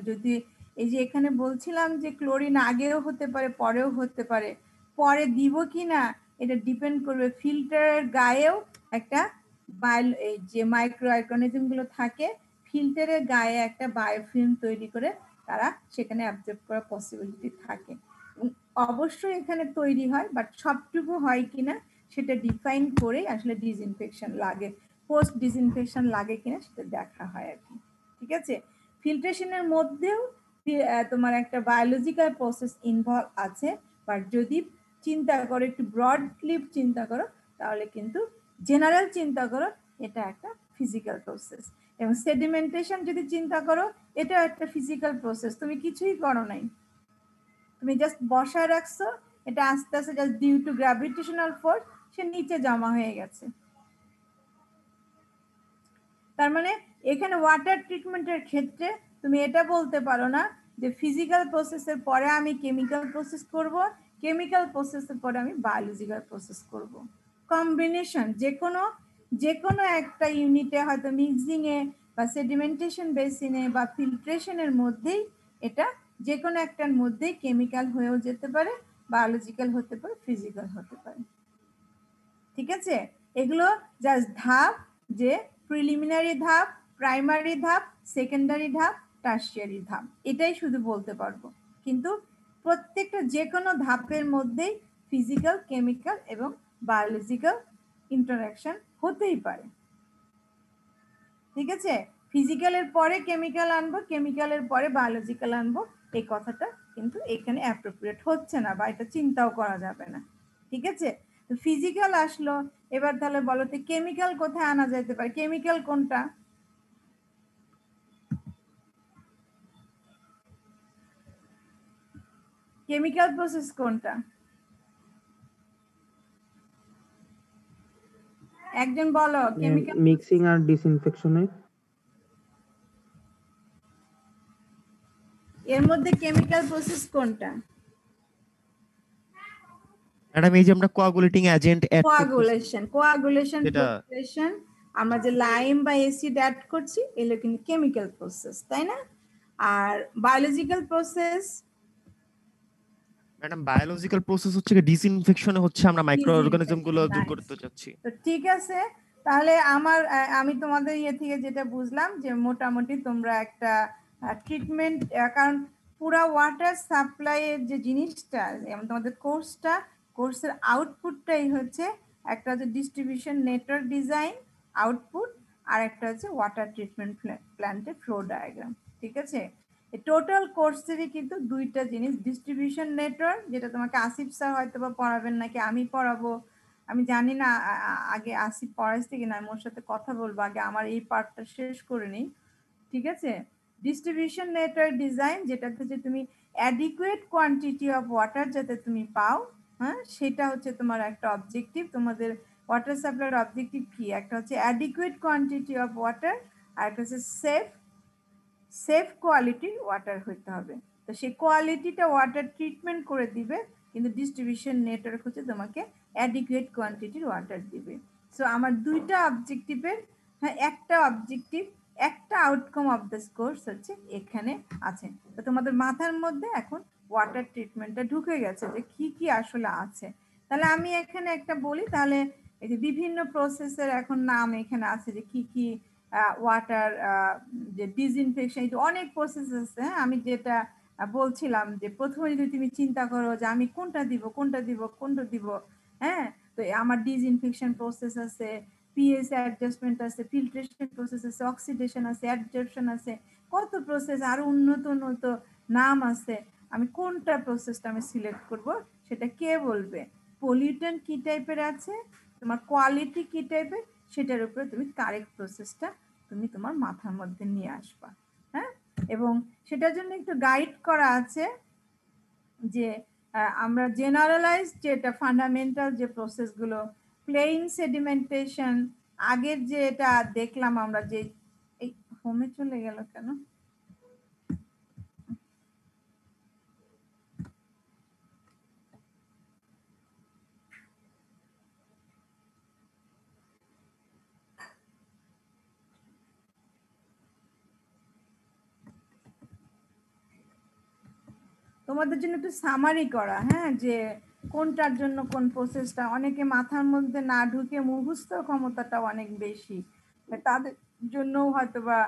যদি এই যে এখানে বলছিলাম যে ক্লোরিন আগেও হতে পারে, পরেও হতে পারে, পরে দিব কি না এটা ডিপেন্ড করবে ফিল্টারের গায়েও একটা এই যে মাইক্রো অর্গানিজম গুলো থাকে, ফিল্টারের গায়ে একটা বায়োফিল্ম তৈরি করে তারা সেখানে অ্যাবজর্ব করার পসিবিলিটি থাকে। অবশ্যই এখানে তৈরি হয়, বাট সবটুকু হয় কিনা সেটা ডিফাইন করে আসলে ডিসইনফেকশন লাগে, পোস্ট ডিসইনফেকশন লাগে কিনা সেটা দেখা হয় আর কি। ঠিক আছে, ফিল্ট্রেশনের মধ্যেও তোমার একটা বায়োলজিক্যাল প্রসেস ইনভলভ আছে, বাট যদি চিন্তা করো, একটু ব্রডলি চিন্তা করো, তাহলে কিন্তু জেনারেল চিন্তা করো, এটা একটা ফিজিক্যাল প্রসেস। এবং সেডিমেন্টেশন যদি চিন্তা করো, এটা একটা ফিজিক্যাল প্রসেস, তুমি কিছুই করো নাই, তুমি জাস্ট বসায় রাখছো, এটা আস্তে আস্তে just due to gravitational force সে নিচে জমা হয়ে গেছে। তার মানে এখানে ওয়াটার ট্রিটমেন্টের ক্ষেত্রে তুমি এটা বলতে পারো না যে ফিজিক্যাল প্রসেসের পরে আমি কেমিক্যাল প্রসেস করব, কেমিক্যাল প্রসেসের পরে আমি বায়োলজিক্যাল প্রসেস করব। কম্বিনেশন যে কোনো একটা ইউনিটে হয়তো মিক্সিং এ বা সেডিমেন্টেশন বেসিনে বা ফিল্ট্রেশনের মধ্যেই এটা যে কোনো একটার মধ্যে কেমিক্যাল হয়েও যেতে পারে, বায়োলজিক্যাল হতে পারে, ফিজিক্যাল হতে পারে। ঠিক আছে, এগুলো জাস্ট ধাপ, যে প্রিলিমিনারি ধাপ, প্রাইমারি ধাপ, সেকেন্ডারি ধাপ, টারশিয়ারি ধাপ, এটাই শুধু বলতে পারবো। কিন্তু প্রত্যেকটা যে কোনো ধাপের মধ্যেই ফিজিক্যাল, কেমিক্যাল এবং বায়োলজিক্যাল ইন্টারাকশন হতেই পারে। ঠিক আছে, ফিজিক্যালের পরে কেমিক্যাল আনবো, কেমিক্যালের পরে বায়োলজিক্যাল আনবো, এই কথাটা কিন্তু এখানে অ্যাপ্রোপ্রিয়েট হচ্ছে না, বা এটা চিন্তাও করা যাবে না। ঠিক আছে, তো ফিজিক্যাল আসলো, এবার তাহলে বলো তো কেমিক্যাল কোথায় আনা যেতে পারে? কেমিক্যাল কোনটা? কেমিক্যাল প্রসেস কোনটা? একজন বলো। কেমিক্যাল মিক্সিং আর ডিসইনফেকশনে। এর মধ্যে কেমিক্যাল প্রসেস কোনটা? ম্যাডাম এই যে আমরা কোয়াগুলেটিং এজেন্ট অ্যাড করতেছি, কোয়াগুলেশন আমরা যে লাইম বা অ্যাসিড অ্যাড করছি, এগুলো কিন্তু কেমিক্যাল প্রসেস, তাই না? আর biological process? Madam biological process হচ্ছে ডিসইনফেকশনে হচ্ছে আমরা মাইক্রো অর্গানিজম গুলো দূর করতে যাচ্ছি। তো ঠিক আছে, তাহলে আমি তোমাদের ইয়ে থেকে যেটা বুঝলাম যে মোটামুটি তোমরা একটা ট্রিটমেন্ট, কারণ পুরা ওয়াটার সাপ্লাইয়ের যে জিনিসটা, যেমন তোমাদের কোর্সের আউটপুটটাই হচ্ছে একটা হচ্ছে ডিস্ট্রিবিউশন নেটওয়ার্ক ডিজাইন আউটপুট, আর একটা হচ্ছে ওয়াটার ট্রিটমেন্ট প্ল্যান্টের ফ্লো ডায়াগ্রাম। ঠিক আছে, টোটাল কোর্সেরই কিন্তু দুইটা জিনিস, ডিস্ট্রিবিউশন নেটওয়ার্ক, যেটা তোমাকে আসিফ স্যার হয়তো বা পড়াবেন নাকি আমি পড়াবো, আমি জানি না, আগে আসিফ পড়াইছে কিনা, আমি ওর সাথে কথা বলবো, আগে আমার এই পার্টটা শেষ করে নিই। ঠিক আছে, ডিস্ট্রিবিউশন নেটওয়ার্ক ডিজাইন, যেটা হচ্ছে তুমি অ্যাডিকুয়েট কোয়ান্টিটি অফ ওয়াটার যাতে তুমি পাও, হ্যাঁ, সেটা হচ্ছে তোমার একটা অবজেক্টিভ। তোমাদের ওয়াটার সাপ্লাইয়ের অবজেক্টিভ কি? একটা হচ্ছে অ্যাডিকুয়েট কোয়ান্টিটি অফ ওয়াটার, আর একটা হচ্ছে সেফ কোয়ালিটির ওয়াটার হইতে হবে। তো সেই কোয়ালিটিটা ওয়াটার ট্রিটমেন্ট করে দিবে, কিন্তু ডিস্ট্রিবিউশন নেটওয়ার্ক হচ্ছে তোমাকে অ্যাডিকুয়েট কোয়ান্টিটির ওয়াটার দিবে। সো আমার দুইটা অবজেক্টিভের, হ্যাঁ, একটা অবজেক্টিভ, একটা আউটকাম অফ দ্য কোর্স হচ্ছে এখানে আছে। তো তোমাদের মাথার মধ্যে এখন ওয়াটার ট্রিটমেন্টটা ঢুকে গেছে যে কি কি আসলে আছে। তাহলে আমি এখানে একটা বলি, তাহলে এই যে বিভিন্ন প্রসেসের এখন নাম এখানে আছে, যে কি কি ওয়াটার, যে ডিসইনফেকশন, অনেক প্রসেস আছে। হ্যাঁ, আমি যেটা বলছিলাম যে প্রথমে যদি তুমি চিন্তা করো যে আমি কোনটা দিব, হ্যাঁ, তো আমার ডিসইনফেকশন প্রসেস আছে, পিএইচ অ্যাডজাস্টমেন্ট আছে, ফিল্ট্রেশন প্রসেস আছে, অক্সিডেশন আছে, অ্যাডজর্পশন আছে, কত প্রসেস, আরো উন্নত নাম আছে। আমি কোনটা প্রসেসটা আমি সিলেক্ট করব, সেটা কে বলবে? পলিউটেন্ট কি টাইপের আছে, তোমার কোয়ালিটি কি টাইপের, সেটার উপরে তুমি কারেক্ট প্রসেসটা তুমি তোমার মাথার মধ্যে নিয়ে আসবা। হ্যাঁ, এবং সেটার জন্য একটু গাইড করা আছে, যে আমরা জেনারেলাইজ যেটা ফান্ডামেন্টাল যে প্রসেসগুলো, প্লেইন সেডিমেন্টেশন, আগের যে এটা দেখলাম আমরা, যে এই হোমে চলে গেল কেন, তোমাদের জন্য একটু সামারি করা, হ্যাঁ, যে কোনটার জন্য কোন প্রসেসটা, অনেকে মাথার মধ্যে না ঢুকে মুখস্থ ক্ষমতাটা অনেক বেশি, তাদের জন্য হয়তো বা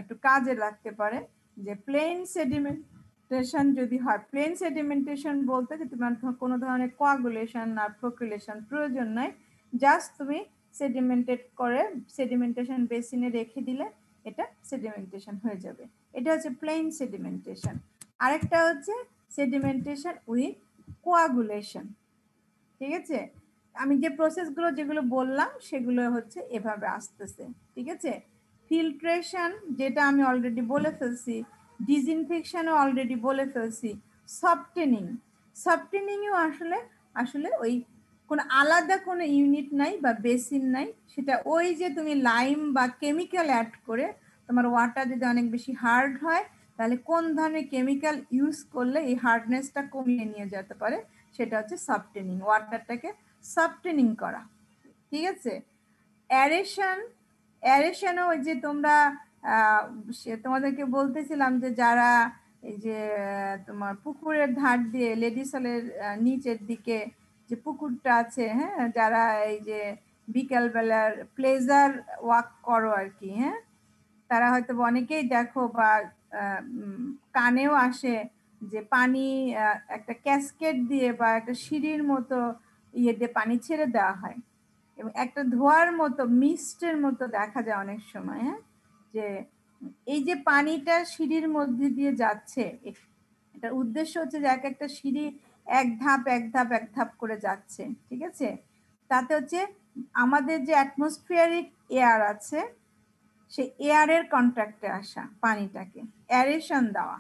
একটু কাজে লাগতে পারে। যে প্লেন সেডিমেন্টেশন যদি হয়, প্লেন সেডিমেন্টেশন বলতে যে তোমার কোনো ধরনের কোয়াগুলেশন আর প্রকুলেশন প্রয়োজন নাই, জাস্ট তুমি সেডিমেন্টেড করে সেডিমেন্টেশন বেসিনে রেখে দিলে এটা সেডিমেন্টেশন হয়ে যাবে। এটা হচ্ছে প্লেন সেডিমেন্টেশন। আরেকটা হচ্ছে সেডিমেন্টেশন উইথ কোয়াগুলেশন। ঠিক আছে, আমি যে প্রসেসগুলো যেগুলো বললাম সেগুলো হচ্ছে এভাবে আসতেছে। ঠিক আছে, ফিল্ট্রেশন যেটা আমি অলরেডি বলে ফেলছি, ডিসইনফেকশনও অলরেডি বলে ফেলছি, সফটেনিংও আসলে ওই কোনো আলাদা কোনো ইউনিট নাই বা বেসিন নাই, সেটা ওই যে তুমি লাইম বা কেমিক্যাল অ্যাড করে তোমার ওয়াটার যদি অনেক বেশি হার্ড হয়, তাহলে কোন ধরনের কেমিক্যাল ইউজ করলে এই হার্ডনেসটা কমিয়ে নিয়ে যেতে পারে, সেটা হচ্ছে সফটেনিং, ওয়াটারটাকে সফটেনিং করা। ঠিক আছে, অ্যারেশনও ওই যে তোমরা তোমাদেরকে বলতেছিলাম যে যারা এই যে তোমার পুকুরের ধার দিয়ে লেডিসলের নিচের দিকে যে পুকুরটা আছে, হ্যাঁ, যারা এই যে বিকাল বেলার প্লেজার ওয়াক করো আর কি, হ্যাঁ, তারা হয়তো অনেকেই দেখো বা কানেও আসে যে পানি একটা ক্যাসকেড দিয়ে বা একটা সিঁড়ির মতো ইয়ে দিয়ে পানি ছেড়ে দেওয়া হয় এবং একটা ধোয়ার মতো মিস্টের মতো দেখা যায় অনেক সময়, হ্যাঁ, যে এই যে পানিটা সিঁড়ির মধ্যে দিয়ে যাচ্ছে, এটার উদ্দেশ্য হচ্ছে যে এক একটা সিঁড়ি এক ধাপ এক ধাপ এক ধাপ করে যাচ্ছে, ঠিক আছে, তাতে হচ্ছে আমাদের যে অ্যাটমসফিয়ারিক এয়ার আছে সেই এয়ারের কন্ট্যাক্টে আসা পানিটাকে অ্যারেশন দেওয়া।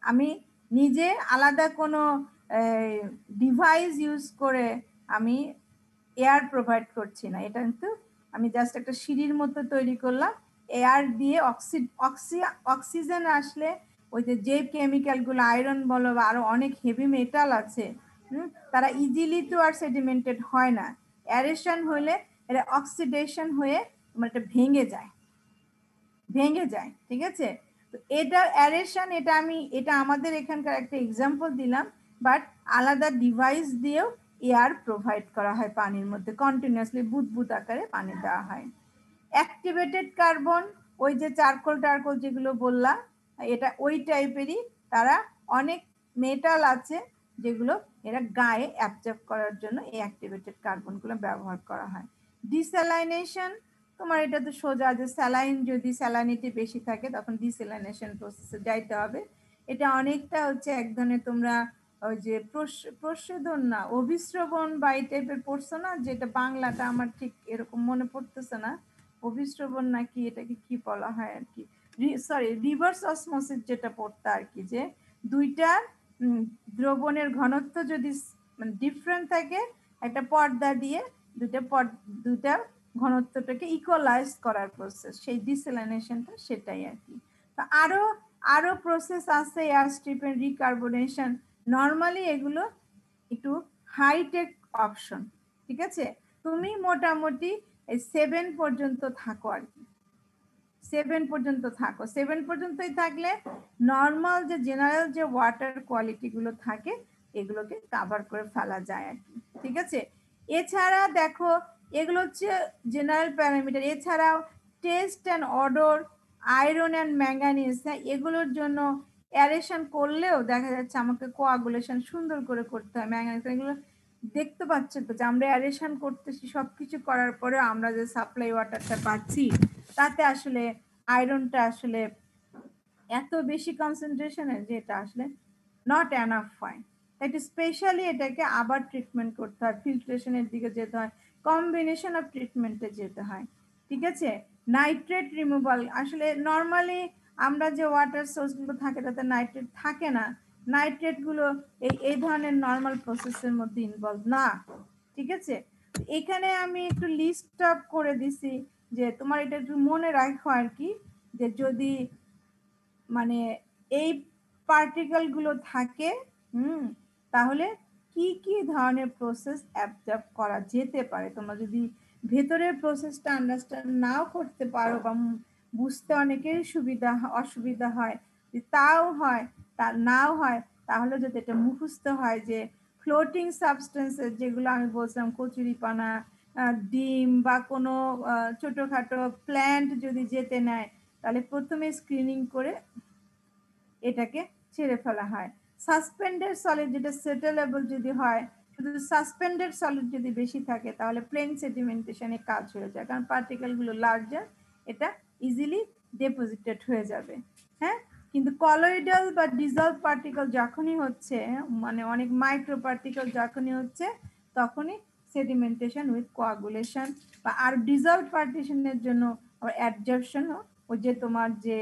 আমি নিজে আলাদা কোনো ডিভাইস ইউজ করে আমি এয়ার প্রোভাইড করছি না, এটা কিন্তু আমি জাস্ট একটা সিঁড়ির মতো তৈরি করলাম, এয়ার দিয়ে অক্সিজেন আসলে ওই যে কেমিক্যালগুলো আয়রন বলো বা আরো অনেক হেভি মেটাল আছে, তারা ইজিলি তো আর সেডিমেন্টেড হয় না, অ্যারেশন হলে এটা অক্সিডেশন হয়ে তোমার এটা ভেঙে যায়, ঠিক আছে। তো এটা অ্যারেশন, এটা আমাদের এখানকার একটা এক্সাম্পল দিলাম, বাট আলাদা ডিভাইস দিয়েও এয়ার প্রোভাইড করা হয় পানির মধ্যে, কন্টিনিউয়াসলি বুদবুদ আকারে পানি দেওয়া হয়। অ্যাক্টিভেটেড কার্বন, ওই যে চারকোল টারকোল যেগুলো বললাম, এটা ওই টাইপেরই, তারা অনেক মেটাল আছে যেগুলো এরা গায়ে অ্যাবজর্ব করার জন্য এই অ্যাক্টিভেটেড কার্বনগুলো ব্যবহার করা হয়। ডিস্যালাইনেশন, তোমার এটা তো সোজা, যে স্যালাইন যদি স্যালাইনিটি বেশি থাকে তখন ডিস্যালাইনেশন প্রসেসে যাইতে হবে। এটা অনেকটা হচ্ছে এক ধরনের তোমরা ওই যে প্রশোধন না অভিস্রবণ বা এই টাইপের পড়ছো না, যেটা বাংলাটা আমার ঠিক এরকম মনে পড়তেছে না, অভিস্রবণ নাকি এটাকে কি বলা হয় আর কি, সরি রিভার্স অসমোসিস যেটা পড়তে আর কি, যে দুইটা দ্রবণের ঘনত্ব যদি মানে ডিফারেন্ট থাকে একটা পর্দা দিয়ে দুইটা ঘনত্বটাকে ইকুয়ালাইজ করার প্রসেস, সেই ডিসেলিনেশনটা সেটাই আর কি। তো আরো প্রসেস আছে, এয়ার স্ট্রিপ এন্ড রিকার্বনেশন, নর্মালি এগুলো একটু হাইটেক অপশন, ঠিক আছে। তুমি মোটামুটি এই 7 পর্যন্ত থাকো আর কি, 7 পর্যন্ত থাকো, 7 পর্যন্তই থাকলে নর্মাল যে জেনারেল যে ওয়াটার কোয়ালিটি গুলো থাকে এগুলোকে কভার করে ফেলা যায় আর কি, ঠিক আছে। এছাড়া দেখো এগুলো হচ্ছে জেনারেল প্যারামিটার, এছাড়াও taste and odour, iron and manganese, এগুলোর জন্য অ্যারেশন করলেও দেখা যাচ্ছে আমাকে কোয়াগুলেশন সুন্দর করে করতে হয়, ম্যাঙ্গানিজ এগুলো দেখতে পাচ্ছে তো যে আমরা অ্যারেশন করতেছি, সবকিছু করার পরে আমরা যে সাপ্লাই ওয়াটারটা পাচ্ছি তাতে আসলে আয়রনটা আসলে এত বেশি কনসেন্ট্রেশনের যে এটা আসলে নট এনাফ হয়, তাই স্পেশালি এটাকে আবার ট্রিটমেন্ট করতে হয়, ফিল্ট্রেশনের দিকে যেতে হয়, কম্বিনেশন অফ ট্রিটমেন্টে যেতে হয়, ঠিক আছে। নাইট্রেট রিমুভাল, আসলে নর্মালি আমরা যে ওয়াটার সোর্সগুলো থাকে তাতে নাইট্রেট থাকে না, নাইট্রেটগুলো এই ধরনের নর্মাল প্রসেসের মধ্যে ইনভলভ না, ঠিক আছে। এখানে আমি একটু লিস্ট আপ করে দিছি যে তোমার এটা একটু মনে রাখো আর কি, যে যদি মানে এই পার্টিকেল গুলো থাকে তাহলে কি কি ধরনের প্রসেস অ্যাবজর্ব করা যেতে পারে। তোমরা যদি ভেতরের প্রসেসটা আন্ডারস্ট্যান্ড নাও করতে পারো বা বুঝতে অনেকেরই অসুবিধা হয়, তাও হয় তা নাও হয়, তাহলে যদি এটা মুখস্থ হয় যে ফ্লোটিং সাবস্টেন্সেস যেগুলো আমি বলছিলাম কচুরিপানা, ডিম বা কোনো ছোটখাটো প্ল্যান্ট যদি যেতে নেয় তাহলে প্রথমে স্ক্রিনিং করে এটাকে ছেড়ে ফেলা হয়। সাসপেন্ডেড সলিড যেটা সেটেলেবল যদি হয়, শুধু সাসপেন্ডেড সলিড যদি বেশি থাকে তাহলে প্লেন সেডিমেন্টেশনে কাজ হয়ে যায়, কারণ পার্টিকেলগুলো লার্জার, এটা ইজিলি ডিপোজিটেড হয়ে যাবে, হ্যাঁ। কিন্তু কলয়েডাল বা ডিজলভ পার্টিকেল যখনই হচ্ছে, মানে অনেক মাইক্রো পার্টিকেল যখনই হচ্ছে, তখনই সেডিমেন্টেশন উইথ কোয়াগুলেশন বা আর ডিজলভ পার্টিশনের জন্য অ্যাডজর্পশন, ওই যে তোমার যে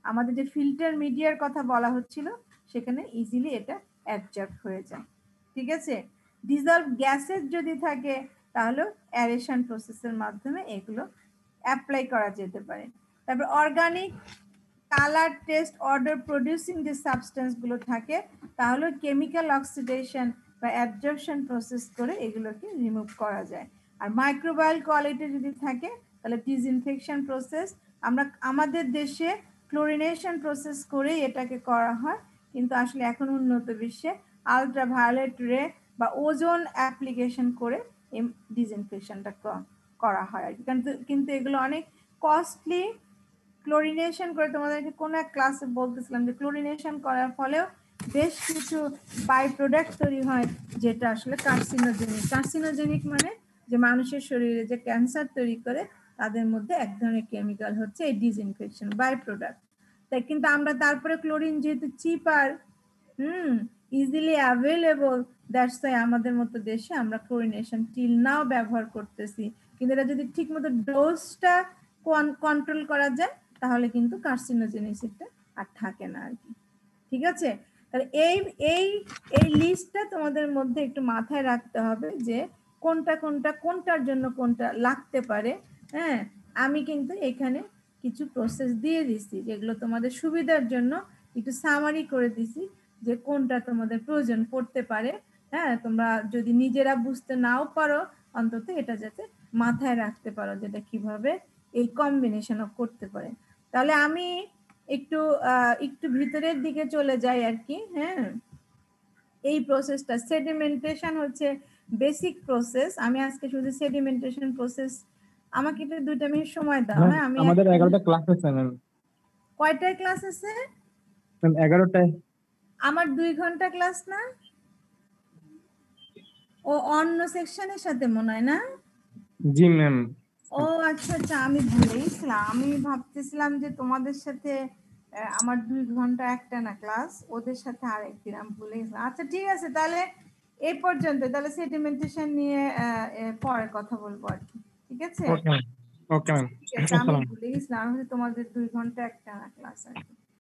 আমাদের যে ফিল্টার মিডিয়ার কথা বলা হচ্ছিল সেখানে ইজিলি এটা অ্যাবজর্ব হয়ে যায়, ঠিক আছে। ডিজলভ গ্যাসেস যদি থাকে তাহলে অ্যারেশন প্রসেসের মাধ্যমে এগুলো অ্যাপ্লাই করা যেতে পারে। তারপর organic colour test order producing যে সাবস্টেন্স গুলো থাকে তাহলে কেমিক্যাল অক্সিডেশন বা অ্যাবজর্পশন প্রসেস করে এগুলোকে রিমুভ করা যায়। আর মাইক্রোবায়াল কোয়ালিটি যদি থাকে তাহলে ডিসইনফেকশন প্রসেস, আমরা আমাদের দেশে ক্লোরিনেশন প্রসেস করে এটাকে করা হয়, কিন্তু আসলে এখন উন্নত বিশ্বে আলট্রাভায়োলেট রে বা ওজোন অ্যাপ্লিকেশন করে এই ডিসইনফেকশনটা করা হয় আর কি। কিন্তু এগুলো অনেক কস্টলি। ক্লোরিনেশন করে তোমাদেরকে কোন এক ক্লাসে বলতেছিলাম যে ক্লোরিনেশন করার ফলেও বেশ কিছু বাই প্রোডাক্ট তৈরি হয় যেটা আসলে কার্সিনোজেনিক। কার্সিনোজেনিক মানে যে মানুষের শরীরে যে ক্যান্সার তৈরি করে তাদের মধ্যে এক ধরনের কেমিক্যাল হচ্ছে এই ডিসইনফেকশন বাই প্রোডাক্ট। তাই কিন্তু আমরা তারপরে ক্লোরিন যেহেতু চিপার, ইজিলি অ্যাভেলেবল, দ্যাটস ওয়াই আমাদের মতো দেশে আমরা ক্লোরিনেশন টিল নাও ব্যবহার করতেছি। কিন্তু এটা যদি ঠিক মতো ডোজটা কন্ট্রোল করা যায় তাহলে কিন্তু কার্সিনোজেনিসিটিটা আর থাকে না আর কি। ঠিক আছে, তাহলে এই এই এই লিস্টটা তোমাদের মধ্যে একটু মাথায় রাখতে হবে যে কোনটার জন্য কোনটা লাগতে পারে। হ্যাঁ, আমি কিন্তু এখানে কিছু প্রসেস দিয়ে দিছি যেগুলো তোমাদের সুবিধার জন্য একটু সামারি করে দিছি যে কোনটা তোমাদের প্রয়োজন পড়তে পারে। হ্যাঁ, তোমরা যদি নিজেরা বুঝতে নাও পারো অন্তত এটা যাতে মাথায় রাখতে পারো যেটা কিভাবে এই কম্বিনেশন করতে পারে। তাহলে আমি একটু ভিতরের দিকে চলে যাই আর কি। হ্যাঁ, এই প্রসেসটা সেডিমেন্টেশন হচ্ছে বেসিক প্রসেস। আমি আজকে শুধু সেডিমেন্টেশন প্রসেস, আমাকে একটু 2 মিনিট সময় দাও। হ্যাঁ, আমি আমাদের 11টা ক্লাস আছে ম্যাম। কয়টায় ক্লাস আছে ম্যাম 11টায়। আমার 2 ঘন্টা ক্লাস না? ও অন্য সেকশনের সাথে মনে হয় না? জি ম্যাম। ও আচ্ছা আচ্ছা, আমি ভুলেইছিলাম। আমি ভাবতেছিলাম যে তোমাদের সাথে আমার 2 ঘন্টা একটা না ক্লাস, ওদের সাথে আরেকদিন, আমি ভুলেইছিলাম। আচ্ছা ঠিক আছে, তাহলে এই পর্যন্ত। তাহলে সেডিমেন্টেশন নিয়ে পরে কথা বলবো আর কি। ঠিক আছে, ওকে ম্যাম। Okay ma'am. ঠিক আছে, আমি ভুলে গেছিলাম। আমি তোমাদের 2 ঘন্টা একটা না ক্লাস আর কি।